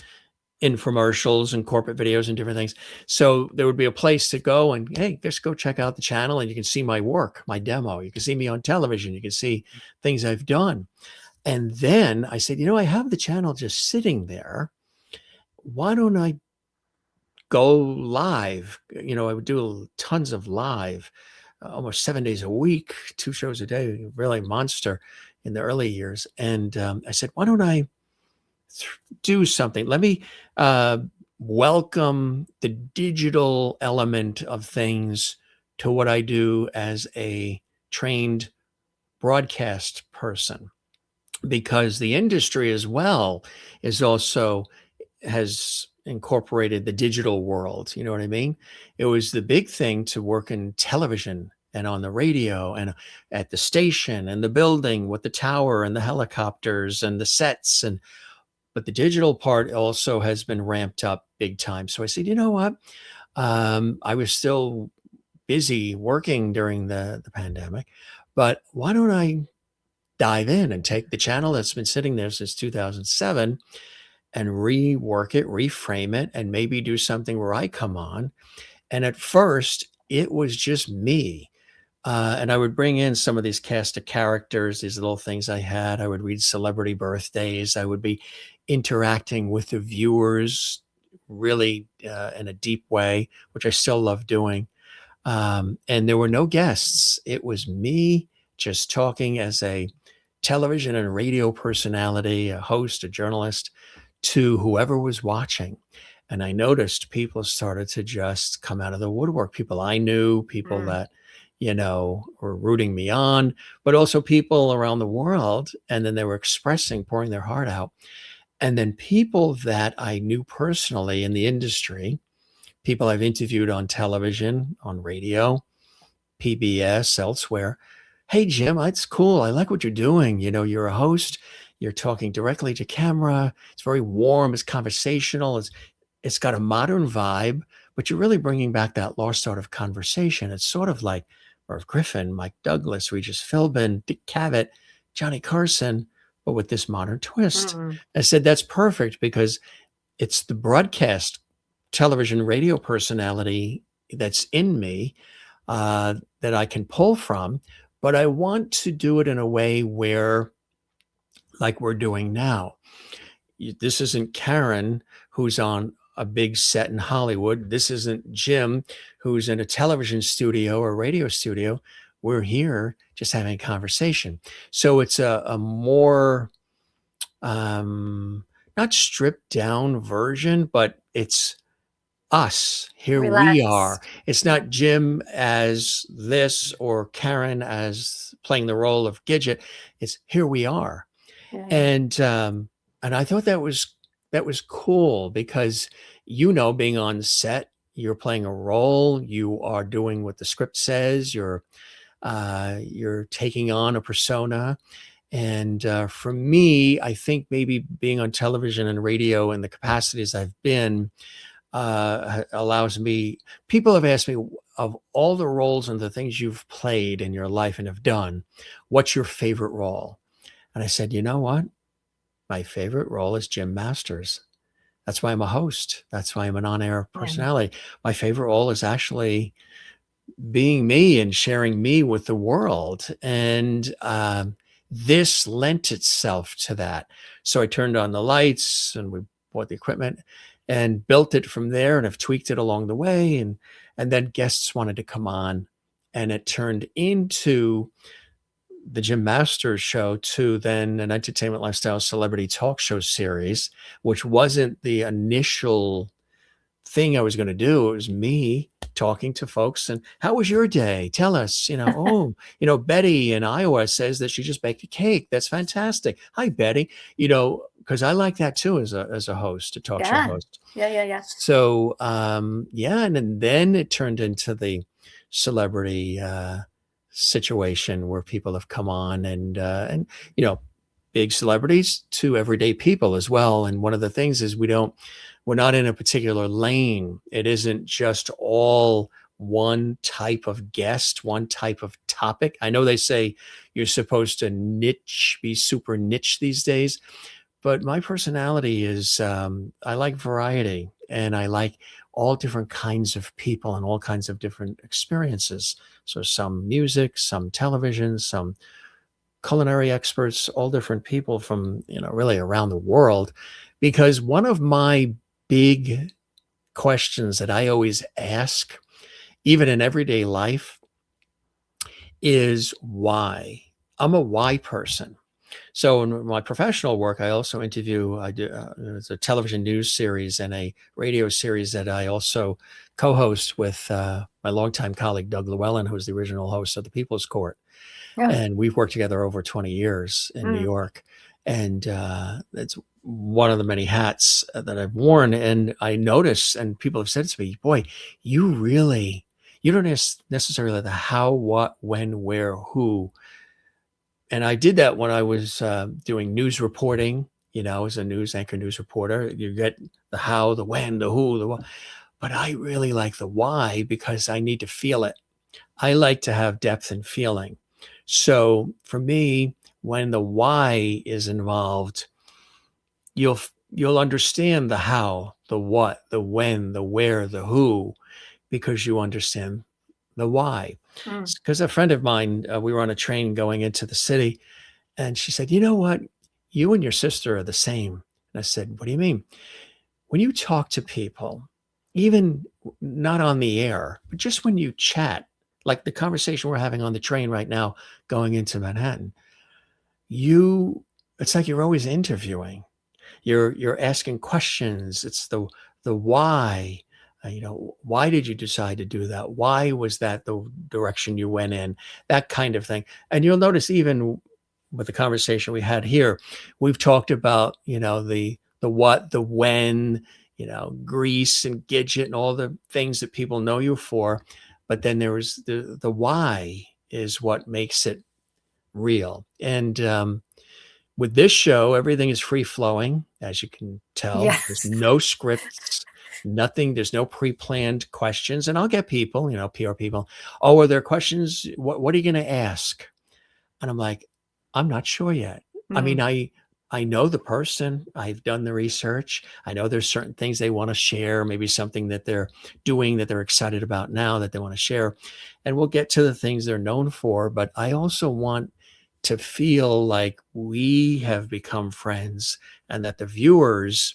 infomercials and corporate videos and different things. So there would be a place to go and, hey, just go check out the channel and you can see my work, my demo. You can see me on television. You can see things I've done. And then I said, I have the channel just sitting there. Why don't I go live? I would do tons of live, almost 7 days a week, 2 shows a day, really monster in the early years. And I said, why don't I do something? Let me uh, welcome the digital element of things to what I do as a trained broadcast person, because the industry as well is also has incorporated the digital world. You know what I mean? It was the big thing to work in television and on the radio and at the station and the building with the tower and the helicopters and the sets, and but the digital part also has been ramped up big time. So I said, you know what? I was still busy working during the pandemic, but why don't I dive in and take the channel that's been sitting there since 2007 and rework it, reframe it, and maybe do something where I come on. And at first, it was just me. And I would bring in some of these cast of characters, these little things I had. I would read celebrity birthdays. I would be interacting with the viewers really in a deep way, which I still love doing. And there were no guests. It was me just talking as a television and radio personality, a host, a journalist, to whoever was watching. And I noticed people started to just come out of the woodwork. People I knew, people mm, that, were rooting me on, but also people around the world. And then they were expressing, pouring their heart out. And then people that I knew personally in the industry, people I've interviewed on television, on radio, PBS, elsewhere. Hey, Jim, it's cool. I like what you're doing. You're a host. You're talking directly to camera. It's very warm. It's conversational. It's got a modern vibe, but you're really bringing back that lost art of conversation. It's sort of like Merv Griffin, Mike Douglas, Regis Philbin, Dick Cavett, Johnny Carson, but with this modern twist. mm. I said, that's perfect because it's the broadcast television radio personality that's in me that I can pull from, but I want to do it in a way where, like we're doing now, this isn't Caryn who's on a big set in Hollywood. This isn't Jim, who's in a television studio or radio studio. We're here just having a conversation. So it's a more not stripped down version, but it's us. Here we are. Relaxed. It's Yeah. not Jim as this or Caryn as playing the role of Gidget. It's here we are. Yeah. Yeah. And I thought that was cool because being on the set, you're playing a role, you are doing what the script says, you're taking on a persona. And for me, I think maybe being on television and radio in the capacities I've been allows me. People have asked me, of all the roles and the things you've played in your life and have done, what's your favorite role? And I said, you know what? My favorite role is Jim Masters. That's why I'm a host. That's why I'm an on-air Yeah. personality. My favorite role is actually being me and sharing me with the world. And this lent itself to that. So I turned on the lights and we bought the equipment and built it from there and have tweaked it along the way. And then guests wanted to come on, and it turned into the Jim Masters show to then an entertainment lifestyle celebrity talk show series, which wasn't the initial thing I was going to do. It was me talking to folks and how was your day? Tell us, Betty in Iowa says that she just baked a cake. That's fantastic. Hi, Betty. Because I like that too as a host, a talk show Yeah. host. Yeah. So and then it turned into the celebrity situation where people have come on and big celebrities to everyday people as well. And one of the things is we're not in a particular lane. It isn't just all one type of guest, one type of topic. I know they say you're supposed to be super niche these days, but my personality is I like variety, and I like all different kinds of people and all kinds of different experiences. So some music, some television, some culinary experts, all different people from, really around the world. Because one of my big questions that I always ask, even in everyday life, is why. I'm a why person. So in my professional work, I also interview. I do it's a television news series and a radio series that I also co-host with my longtime colleague Doug Llewellyn, who's the original host of the People's Court, Yeah. and we've worked together over 20 years in New York, and it's one of the many hats that I've worn. And I notice, and people have said to me, "Boy, you don't necessarily the how, what, when, where, who." And I did that when I was doing news reporting, as a news anchor, news reporter. You get the how, the when, the who, the what. But I really like the why because I need to feel it. I like to have depth and feeling. So for me, when the why is involved, you'll understand the how, the what, the when, the where, the who, because you understand the why. Because a friend of mine, we were on a train going into the city, and she said, "You know what? You and your sister are the same." And I said, "What do you mean?" When you talk to people, even not on the air, but just when you chat, like the conversation we're having on the train right now going into Manhattan, it's like you're always interviewing. You're asking questions. It's the why. Why did you decide to do that? Why was that the direction you went in? That kind of thing. And you'll notice even with the conversation we had here, we've talked about, the what, the when, Grease and Gidget and all the things that people know you for. But then there was the why is what makes it real. And with this show, everything is free flowing, as you can tell. There's Yes. no scripts, nothing. There's no pre-planned questions. And I'll get people, PR people. "Oh, are there questions? What are you going to ask?" And I'm like, "I'm not sure yet." I mean, I know the person. I've done the research. I know there's certain things they want to share, maybe something that they're doing that they're excited about now that they want to share. And we'll get to the things they're known for. But I also want to feel like we have become friends and that the viewers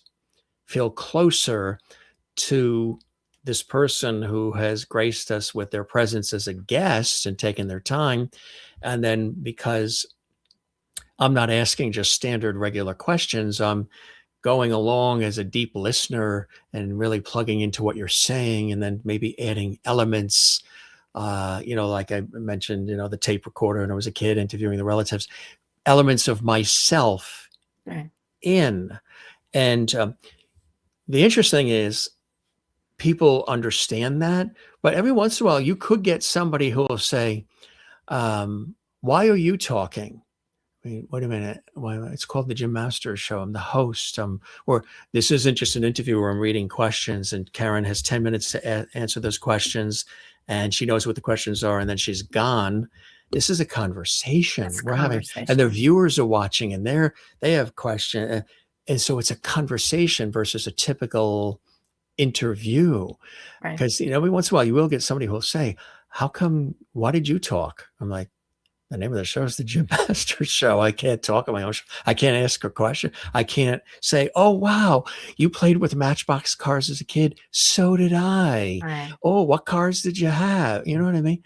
feel closer to this person who has graced us with their presence as a guest and taken their time. And then because I'm not asking just standard regular questions, I'm going along as a deep listener and really plugging into what you're saying, and then maybe adding elements, like I mentioned, the tape recorder, and I was a kid interviewing the relatives, elements of myself Right. in. And the interesting is people understand that, but every once in a while you could get somebody who will say, why are you talking? Wait a minute. Well, it's called the Jim Masters Show. I'm the host. Or this isn't just an interview where I'm reading questions and Caryn has 10 minutes to answer those questions and she knows what the questions are and then she's gone. This is a conversation It's we're having, conversation. and the viewers are watching and they have questions. And so it's a conversation versus a typical interview. Right. Because every once in a while you will get somebody who will say, why did you talk? I'm like, the name of the show is the Jim Masters Show. I can't talk on my own show. I can't ask a question. I can't say, oh, wow, you played with Matchbox cars as a kid. So did I. Right. Oh, what cars did you have? You know what I mean?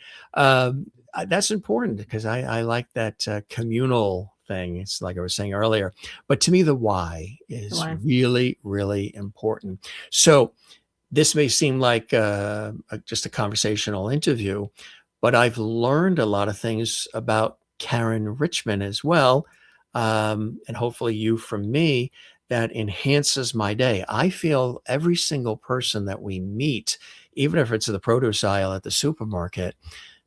That's important because I like that communal thing. It's like I was saying earlier. But to me, the why is really, really important. So this may seem like just a conversational interview, but I've learned a lot of things about Caryn Richman as well, and hopefully you from me, that enhances my day. I feel every single person that we meet, even if it's the produce aisle at the supermarket,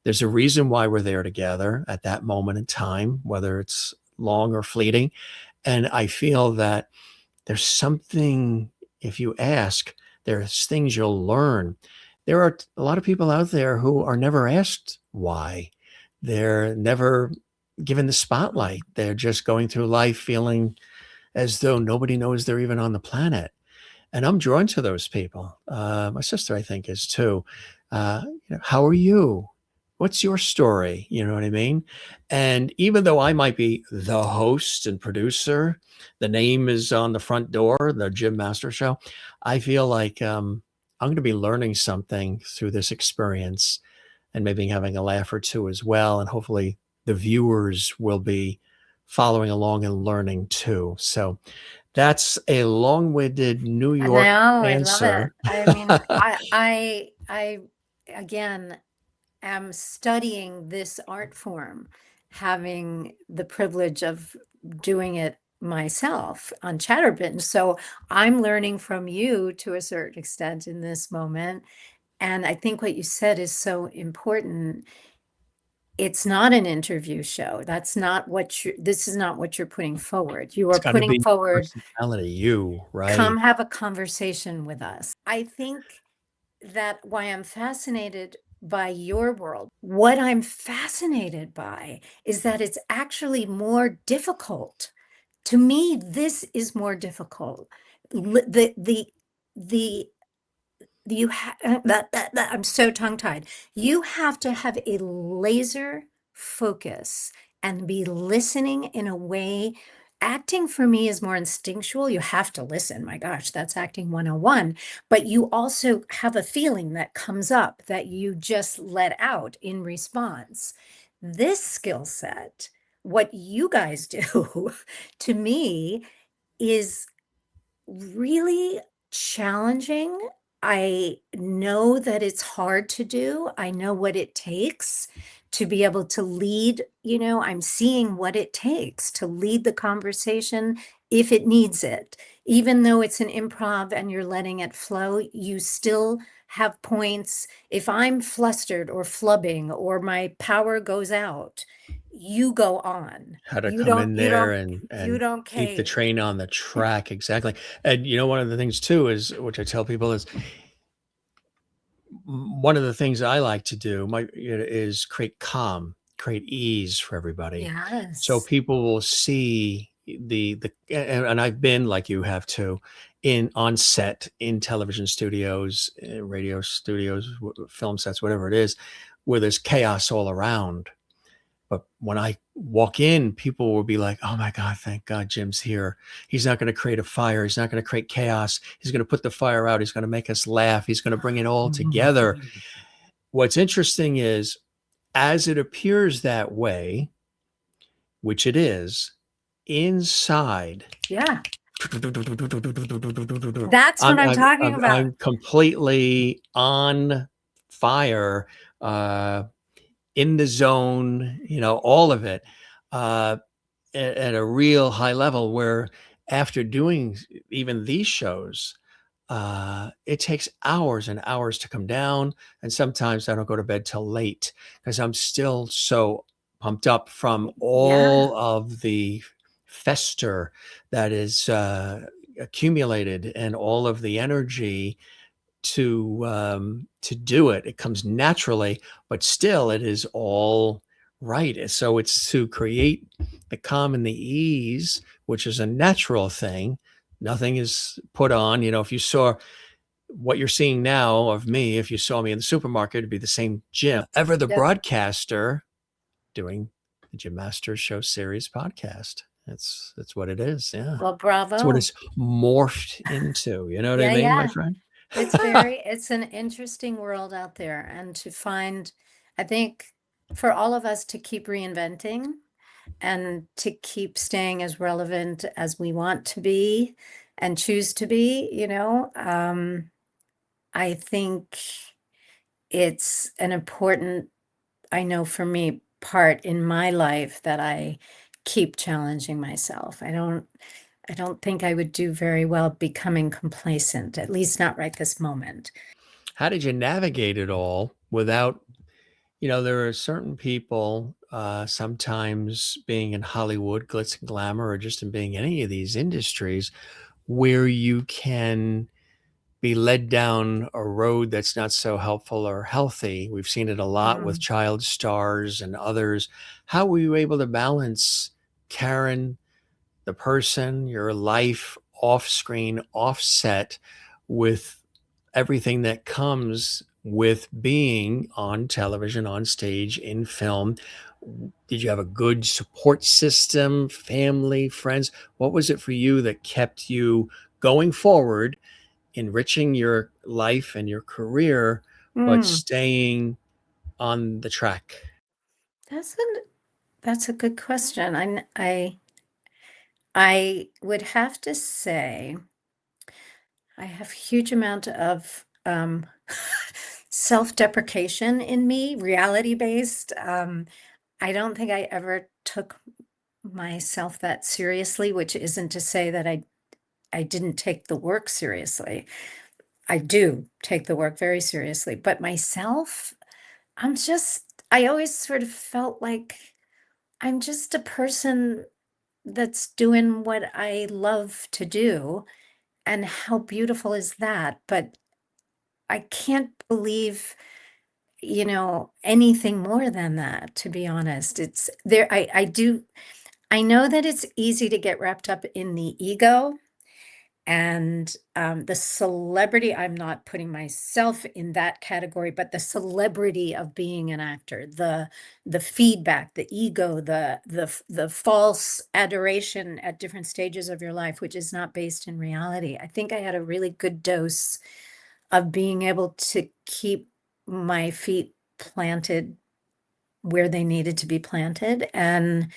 there's a reason why we're there together at that moment in time, whether it's long or fleeting. And I feel that there's something, if you ask, there's things you'll learn. There are a lot of people out there who are never asked why. They're never given the spotlight. They're just going through life feeling as though nobody knows they're even on the planet. And I'm drawn to those people. My sister, I think, is too. How are you? What's your story? You know what I mean? And even though I might be the host and producer, the name is on the front door, the Jim Masters Show, I feel like I'm going to be learning something through this experience and maybe having a laugh or two as well. And hopefully the viewers will be following along and learning too. So that's a long-winded New York answer. I love it. I mean, I again am studying this art form, having the privilege of doing it myself on Chatterbin. So I'm learning from you to a certain extent in this moment. And I think what you said is so important. It's not an interview show. That's not what this is not what you're putting forward. You It's are got to putting be forward, personality, right? come have a conversation with us. I think that why I'm fascinated by your world, what I'm fascinated by is that it's actually more difficult. To me, this is more difficult. The you have I'm so tongue-tied. You have to have a laser focus and be listening in a way. Acting for me is more instinctual. You have to listen. My gosh, that's acting 101. But you also have a feeling that comes up that you just let out in response. This skill set, what you guys do, to me, is really challenging. I know that it's hard to do. I know what it takes to be able to lead. I'm seeing what it takes to lead the conversation if it needs it. Even though it's an improv and you're letting it flow, you still have points. If I'm flustered or flubbing or my power goes out, you go on. How to You come don't, in you there don't, you and don't keep the cave. train on the track. Exactly. And one of the things too is, which I tell people, is one of the things I like to do is create calm, create ease for everybody. So Yes. people will see and I've been, like you have too, on set, in television studios, radio studios, film sets, whatever it is, where there's chaos all around. But when I walk in, people will be like, oh my God, thank God Jim's here. He's not going to create a fire. He's not going to create chaos. He's going to put the fire out. He's going to make us laugh. He's going to bring it all together. What's interesting is, as it appears that way, which it is, inside. Yeah. That's what I'm talking about. I'm completely on fire, in the zone, all of it, at a real high level, where after doing even these shows, it takes hours and hours to come down. And sometimes I don't go to bed till late because I'm still so pumped up from all of the fester that is accumulated, and all of the energy to do it. It comes naturally, but still it is all right. So it's to create the calm and the ease, which is a natural thing. Nothing is put on. If you saw what you're seeing now of me, if you saw me in the supermarket, it'd be the same Jim, ever the broadcaster doing the Jim Masters Show series podcast. That's what it is. Yeah. Well, bravo. That's what it's morphed into. You know what I mean, my friend? It's an interesting world out there. And to find, I think for all of us to keep reinventing and to keep staying as relevant as we want to be and choose to be, I think it's an important, I know for me, part in my life that I keep challenging myself. I don't think I would do very well becoming complacent, at least not right this moment. How did you navigate it all without, there are certain people, sometimes being in Hollywood, glitz and glamour, or just in being any of these industries, where you can be led down a road that's not so helpful or healthy. We've seen it a lot with child stars and others. How were you able to balance, Caryn, the person, your life, off screen, offset, with everything that comes with being on television, on stage, in film? Did you have a good support system, family, friends? What was it for you that kept you going forward, enriching your life and your career, but staying on the track? That's a good question. I would have to say I have a huge amount of self-deprecation in me, reality-based. I don't think I ever took myself that seriously, which isn't to say that I didn't take the work seriously. I do take the work very seriously, but myself, I always sort of felt like I'm just a person that's doing what I love to do. And how beautiful is that? But I can't believe, anything more than that, to be honest. It's there. I know that it's easy to get wrapped up in the ego and the celebrity. I'm not putting myself in that category, but the celebrity of being an actor, the feedback, the ego, the false adoration at different stages of your life, which is not based in reality. I think I had a really good dose of being able to keep my feet planted where they needed to be planted. And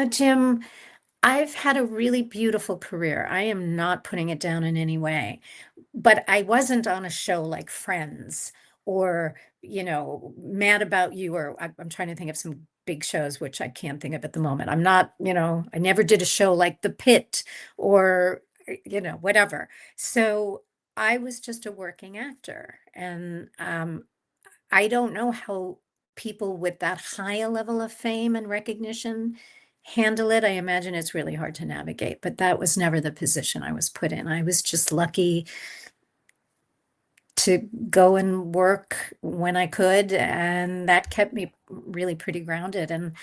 Jim, I've had a really beautiful career. I am not putting it down in any way, but I wasn't on a show like Friends or, Mad About You, or I'm trying to think of some big shows, which I can't think of at the moment. I'm not, I never did a show like The Pit or, whatever. So I was just a working actor. And I don't know how people with that high a level of fame and recognition handle it. I imagine it's really hard to navigate, but that was never the position I was put in. I was just lucky to go and work when I could, and that kept me really pretty grounded. And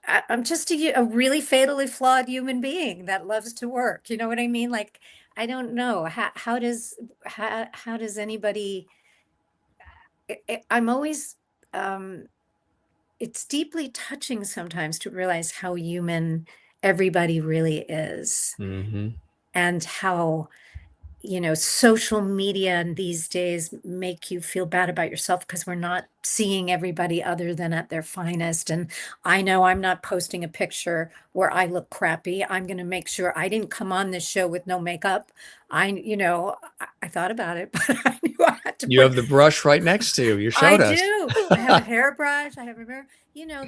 I'm just a really fatally flawed human being that loves to work. You know what I mean? Like, I don't know how does anybody? I'm always um, it's deeply touching sometimes to realize how human everybody really is, Hmm. and how, social media and these days make you feel bad about yourself because we're not seeing everybody other than at their finest. And I know I'm not posting a picture where I look crappy. I'm going to make sure I didn't come on this show with no makeup. I thought about it, but I knew I had to You put, have the brush right next to you. You I showed us. do. I have a hairbrush. I have a mirror,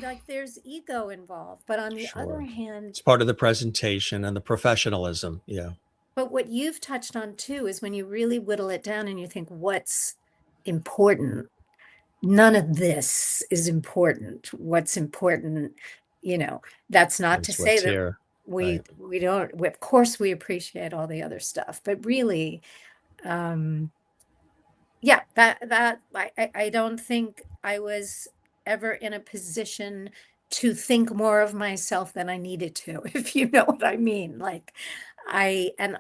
like there's ego involved. But on the other Sure. hand, It's part of the presentation and the professionalism. Yeah. but what you've touched on too is when you really whittle it down and you think, what's important? None of this is important. What's important, you know, that's not to It's say what's that here. we Right. we don't, of course we appreciate all the other stuff, but really, um, yeah, that I don't think I was ever in a position to think more of myself than I needed to, if you know what I mean. Like I and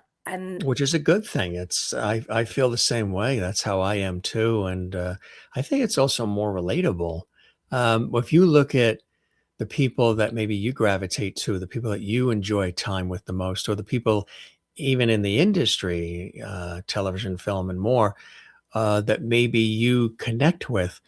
Which is a good thing. I feel the same way. That's how I am too. And I think it's also more relatable. If you look at the people that maybe you gravitate to, the people that you enjoy time with the most, or the people even in the industry, television, film, and more, that maybe you connect with,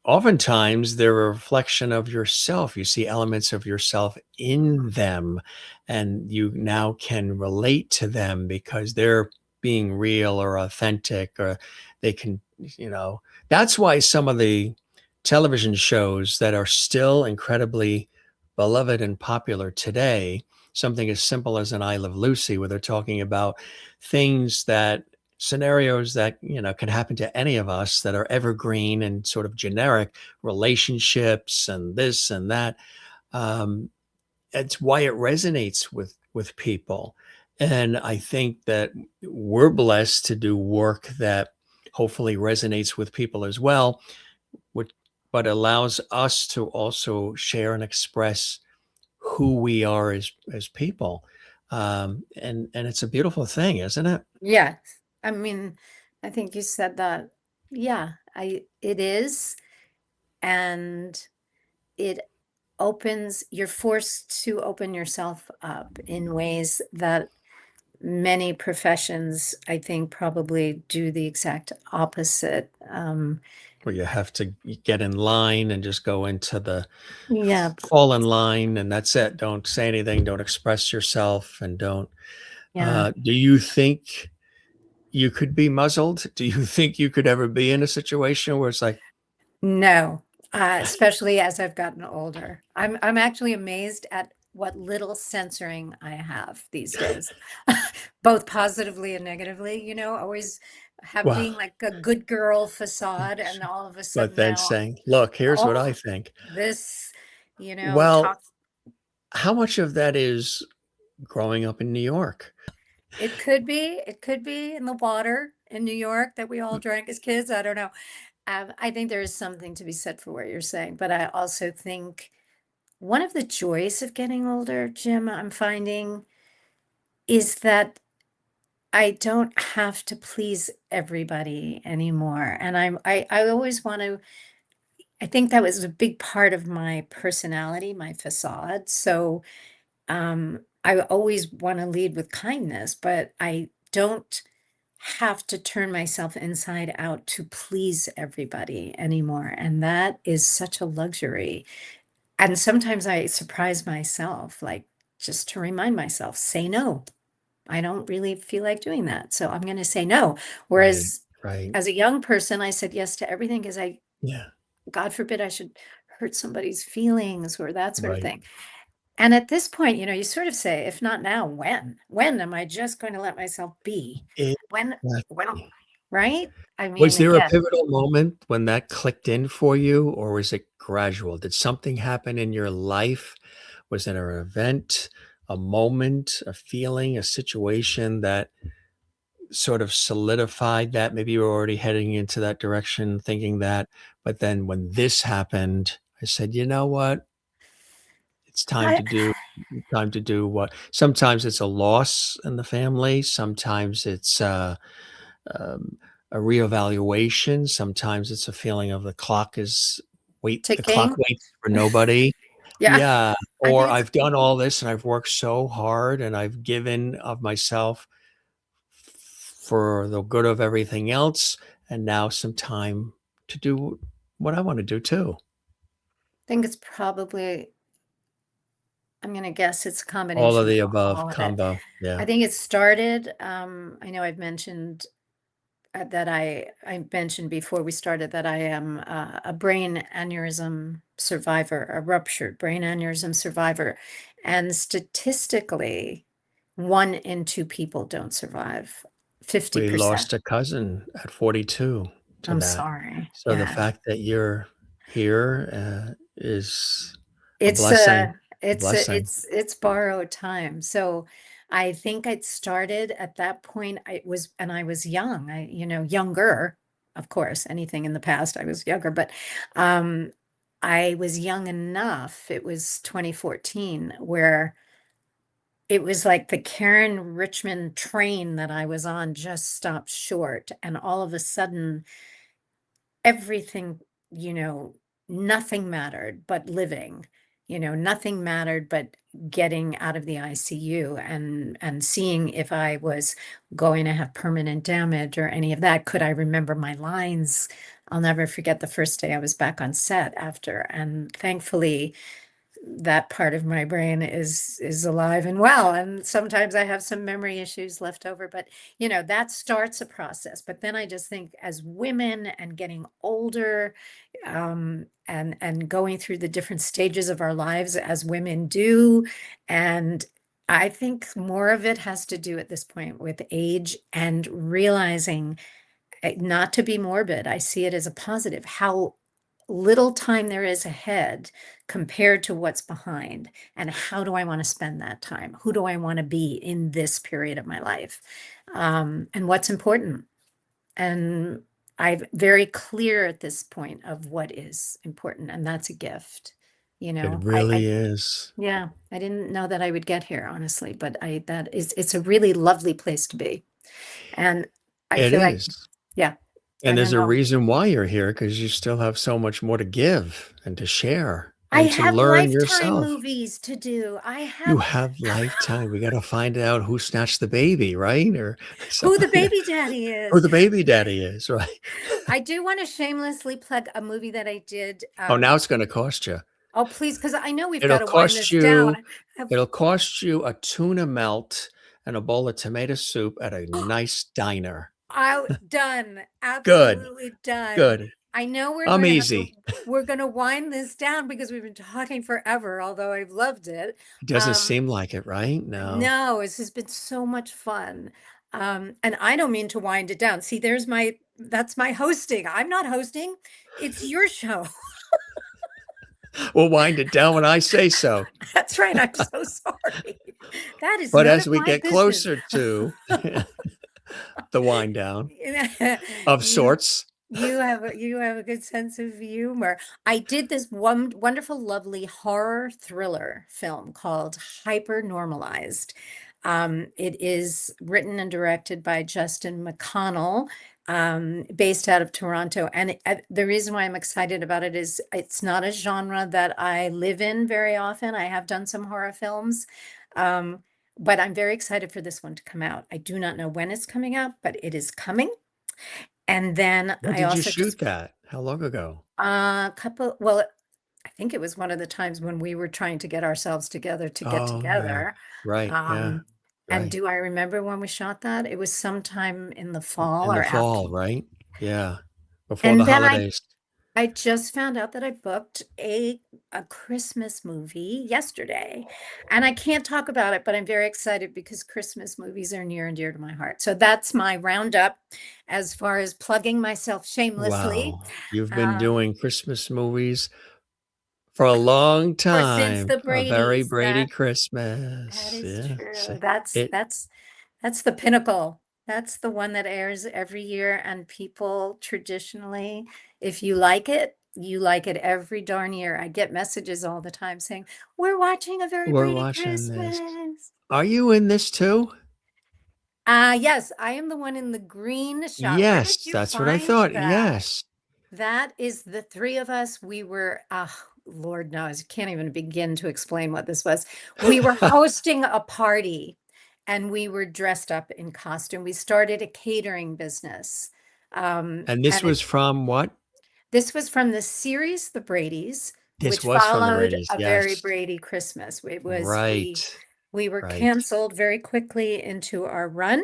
oftentimes they're a reflection of yourself. You see elements of yourself in them, and you now can relate to them because they're being real or authentic, or they can, you know, that's why some of the television shows that are still incredibly beloved and popular today, something as simple as an I Love Lucy, where they're talking about things that scenarios that can happen to any of us that are evergreen and sort of generic relationships and this and that. um, it's why it resonates with people, and I think that we're blessed to do work that hopefully resonates with people as well, which but allows us to also share and express who we are as people. And it's a beautiful thing, isn't it? yes, I mean, I think you said that. Yeah, it is. And it you're forced to open yourself up in ways that many professions, I think, probably do the exact opposite. Where you have to get in line and just go into the Yeah, fall in line, and that's it. Don't say anything, don't express yourself, and don't yeah. do you think you could be muzzled? Do you think you could ever be in a situation where it's like, No, especially as I've gotten older. I'm actually amazed at what little censoring I have these days, both positively and negatively, always have well, being like a good girl facade, and all of a but sudden then now, saying, look, here's what I oh, think. this, Well, talk. how much of that is growing up in New York? It could be in the water in New York that we all drank as kids. I don't know. I think there is something to be said for what you're saying, but I also think one of the joys of getting older, Jim, I'm finding, is that I don't have to please everybody anymore. And I always want to, I think that was a big part of my personality, my facade. So I always want to lead with kindness, but I don't have to turn myself inside out to please everybody anymore. And that is such a luxury. And sometimes I surprise myself, like just to remind myself, say no. I don't really feel like doing that. So I'm going to say no. Right, Whereas right. as a young person, I said yes to everything because Yeah, God forbid, I should hurt somebody's feelings or that sort of right. thing. And at this point, you sort of say, if not now, when? When am I just going to let myself be? When, Exactly. right? I Was mean, there a again, pivotal moment when that clicked in for you, or was it gradual? Did something happen in your life? Was it an event, a moment, a feeling, a situation that sort of solidified that? Maybe you were already heading into that direction, thinking that, but then when this happened, I said, you know what? It's I, time to do what sometimes it's a loss in the family, sometimes it's um, a reevaluation. Sometimes it's a feeling of the clock Ticking. waits for nobody. Yeah. Yeah. I Or think it's I've done all this and I've worked so hard and I've given of myself for the good of everything else. And now some time to do what I want to do too. think it's probably, I'm gonna guess it's a All of combination the of above all of it. combo. I Yeah. think it started, I know I've mentioned that I mentioned before we started that I am a brain aneurysm survivor, a ruptured brain aneurysm survivor. And statistically, 1 in 2 people don't survive, We 50%. lost a cousin at 42 to I'm that. sorry. So the Yeah. fact that you're here is a It's blessing. A blessing. it's borrowed time. So I think I'd started at that point. I was young. Younger, of course. Anything in the past, I was younger, but um, I was young enough. It was 2014 where it was like the Caryn Richman train that I was on just stopped short, and all of a sudden everything, you know, nothing mattered but living, nothing mattered but getting out of the ICU and seeing if I was going to have permanent damage or any of that. Could I remember my lines? I'll never forget the first day I was back on set after, and thankfully that part of my brain is alive and well, and sometimes I have some memory issues left over, but that starts a process. But then I just think as women and getting older, and going through the different stages of our lives as women do, and I think more of it has to do at this point with age and realizing, not to be morbid, I see it as a positive, how little time there is ahead compared to what's behind. And how do I want to spend that time? Who do I want to be in this period of my life? And what's important? And I'm very clear at this point of what is important, and that's a gift. It I really is. yeah, I didn't know that I would get here, honestly, but it's a really lovely place to be. And I It feel like, is. yeah, I And there's don't a know. reason why you're here because you still have so much more to give and to share I and to have learn Lifetime yourself. movies to do. I You have have lifetime. We got to find out who snatched the baby, right? Or who the something. baby daddy Who is. the baby daddy is, right? I do want to shamelessly plug a movie that I did. Oh, now it's going to cost you. Oh, please, because I know we've got It'll to wind cost this down. you I have, it'll cost you a tuna melt and a bowl of tomato soup at a nice diner. done. Good, Absolutely done. good. I know I'm easy. we're going to wind this down because we've been talking forever, although I've loved it. It doesn't Um, seem like it, right? No. No, this has been so much fun. And I don't mean to wind it down. See, that's my hosting. I'm not hosting. It's your show. We'll wind it down when I say so. That's right. I'm so sorry. That is But none as of we my get business. closer to the wind down of You sorts, you have a good sense of humor. I did this one wonderful, lovely horror thriller film called Hyper Normalized. It is written and directed by Justin McConnell, based out of Toronto. And the reason why I'm excited about it is it's not a genre that I live in very often. I have done some horror films. Um, but I'm very excited for this one to come out. I do not know when it's coming out, but it is coming. And then when I did you also just shoot that? How long ago? well, I think it was one of the times when we were trying to get ourselves together to get Oh, yeah. together. Right. Yeah. Um, and Right. do I remember when we shot that? It was sometime in the fall In the or after. fall, right? Yeah. Before And the then holidays. I just found out that I booked a Christmas movie yesterday. And I can't talk about it, but I'm very excited because Christmas movies are near and dear to my heart. So that's my roundup as far as plugging myself shamelessly. Wow. You've been Um, doing Christmas movies for a long or since time. the A very Brady's, Brady that Christmas. is Yeah. true. That's It that's that's the pinnacle. That's the one that airs every year, and people traditionally, if you like it every darn year. I get messages all the time saying, "We're watching a very we're Brady watching this. Christmas." Are you in this too? Yes, I am the one in the green shot. Where Yes, did you that's what I find thought. that? Yes. That is the three of us. We were, Lord knows, can't even begin to explain what this was. We were hosting a party and we were dressed up in costume. We started a catering business. And this And it, was from what? this was from the series The Bradys, This which was from the followed Brady's. a very Yes. Brady Christmas. It was Right. we were Right. canceled very quickly into our run.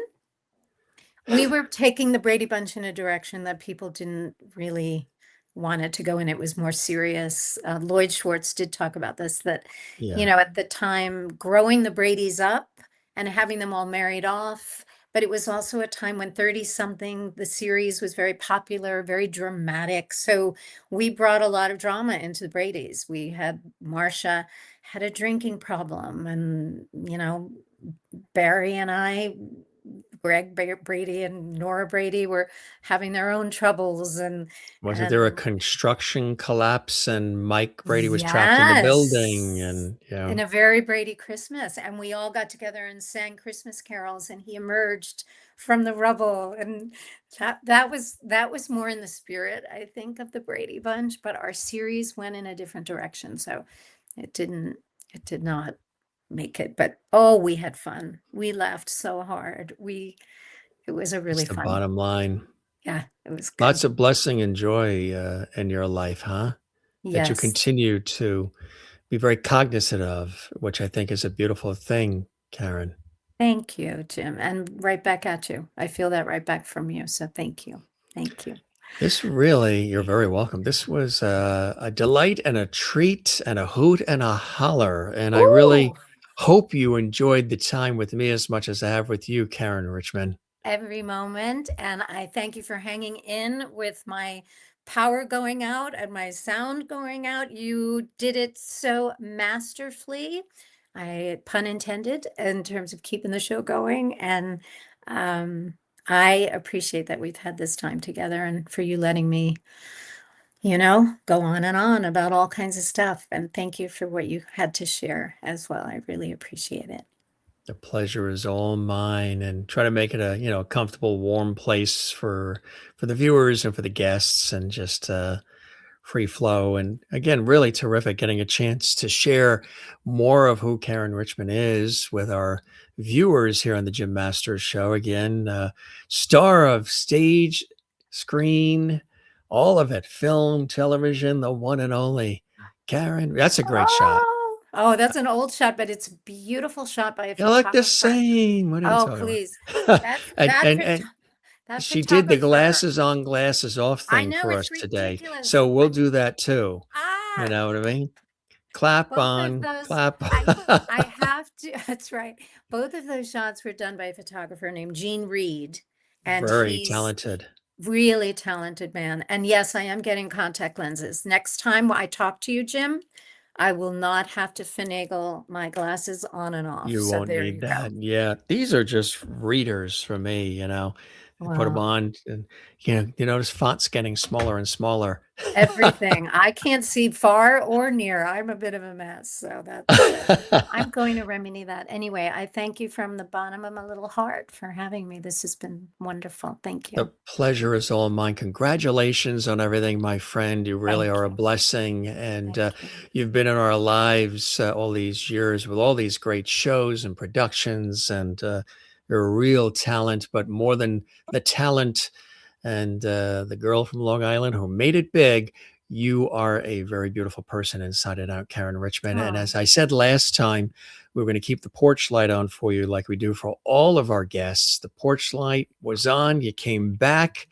We were taking the Brady Bunch in a direction that people didn't really want it to go in. It was more serious. Lloyd Schwartz did talk about this, that, Yeah. at the time, growing the Bradys up and having them all married off. But it was also a time when 30 something, the series was very popular, very dramatic. So we brought a lot of drama into the Bradys. We had Marcia had a drinking problem, and, Barry and I, Brady and Nora Brady were having their own troubles, Wasn't there a and construction collapse and Mike Brady was trapped in the building? yes, And, yeah, in a very Brady Christmas, and we all got together and sang Christmas carols, and he emerged from the rubble, and that was more in the spirit, I think, of the Brady Bunch. But our series went in a different direction, so it didn't, it did not make it. But oh, we had fun. We laughed so hard. It was a that's really the fun. bottom line. Yeah, it was good. Lots of blessing and joy in your life, huh? That you Yes. continue to be very cognizant of, which I think is a beautiful thing, Caryn. Thank you, Jim. And right back at you. I feel that right back from you. So thank you. Thank you. This really, you're very welcome. This was a delight and a treat and a hoot and a holler. And I Ooh, really hope you enjoyed the time with me as much as I have with you, Caryn Richman. every moment. And I thank you for hanging in with my power going out and my sound going out. You did it so masterfully. Pun intended, in terms of keeping the show going. And um, I appreciate that we've had this time together, and for you letting me go on and on about all kinds of stuff. And thank you for what you had to share as well. I really appreciate it. The pleasure is all mine, and try to make it a comfortable, warm place for the viewers and for the guests, and just free flow. And again, really terrific getting a chance to share more of who Caryn Richman is with our viewers here on the Jim Masters Show. Again, star of stage, screen, all of it, film, television, the one and only Caryn. That's a great shot. Oh, that's an old shot, but it's a beautiful shot by a You look the photographer. same. What are you Oh, talking please. about? That and, that and phot- and that she did the photographer. glasses on, glasses off I thing know for it's us today. ridiculous. So we'll do that too. You Ah, know what I mean? Clap both of on, those. clap. I have to. That's right. Both of those shots were done by a photographer named Gene Reed, and Very he's talented. really talented man. And yes, I am getting contact lenses. Next time I talk to you, Jim, I will not have to finagle my glasses on and off. You So won't there need you go. that. Yeah, these are just readers for me. I put them Well, on, and you notice fonts getting smaller and smaller. everything. I can't see far or near. I'm a bit of a mess. So I'm going to remedy that. Anyway, I thank you from the bottom of my little heart for having me. This has been wonderful. Thank The you. pleasure is all mine. Congratulations on everything, my friend. You really Thank are a you. blessing. And Thank you. you've been in our lives all these years with all these great shows and productions. And you're a real talent, but more than the talent and the girl from Long Island who made it big, you are a very beautiful person inside and out, Caryn Richman. And Oh, as I said last time, we're going to keep the porch light on for you like we do for all of our guests. The porch light was on, you came back,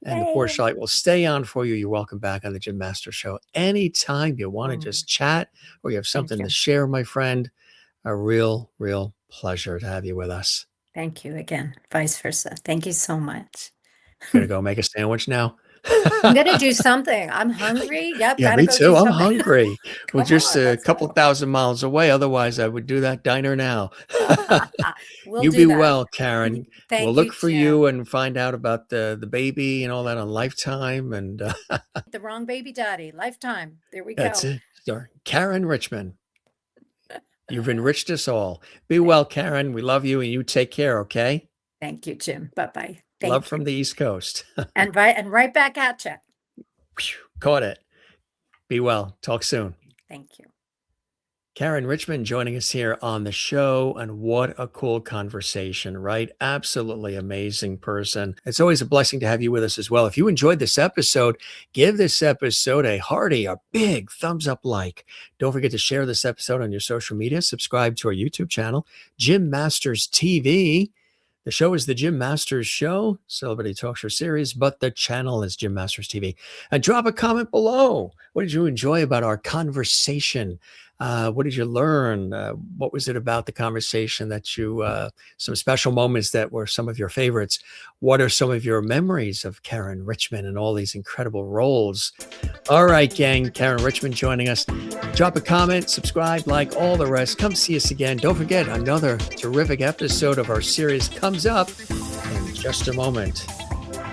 and the porch yay. light will stay on for you. You're welcome back on the Jim Master Show. Anytime you want to Mm, just chat or you have thank something to you. share, my friend, a real, real pleasure to have you with us. Thank you again. Vice versa. Thank you so much. Gonna go make a sandwich now. I'm gonna do something. I'm hungry. Yep, Yeah, gotta me go do too. I'm something. hungry. We're Come just on, a let's couple go. thousand miles away. Otherwise, I would do that diner now. We'll You do be that. well, Caryn. We'll Thank you, look for you Jim. and find out about the baby and all that on Lifetime. And The wrong baby daddy. Lifetime. There we that's go. it. Sorry. Caryn Richman, you've enriched us all. Be Thank well, Caryn. We love you and you take care, okay? Thank you, Jim. Bye-bye. Love from the East Coast. And right back at you. Caught it. Be well. Talk soon. Thank you. Caryn Richman joining us here on the show, and what a cool conversation, right? Absolutely amazing person. It's always a blessing to have you with us as well. If you enjoyed this episode, give this episode a big thumbs up like. Don't forget to share this episode on your social media. Subscribe to our YouTube channel, Jim Masters TV. The show is the Jim Masters Show, celebrity talk show series, but the channel is Jim Masters TV. And drop a comment below. What did you enjoy about our conversation? What did you learn? What was it about the conversation that you, some special moments that were some of your favorites? What are some of your memories of Caryn Richman and all these incredible roles? All right, gang, Caryn Richman joining us. Drop a comment, subscribe, like, all the rest. Come see us again. Don't forget, another terrific episode of our series comes up in just a moment.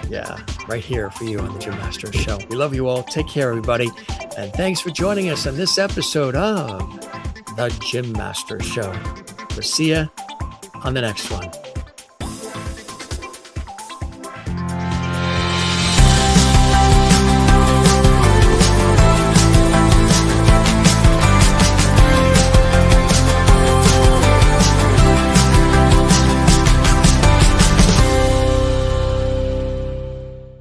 Yeah, right here for you on the Jim Masters Show. We love you all. Take care, everybody. And thanks for joining us on this episode of the Jim Masters Show. We'll see you on the next one.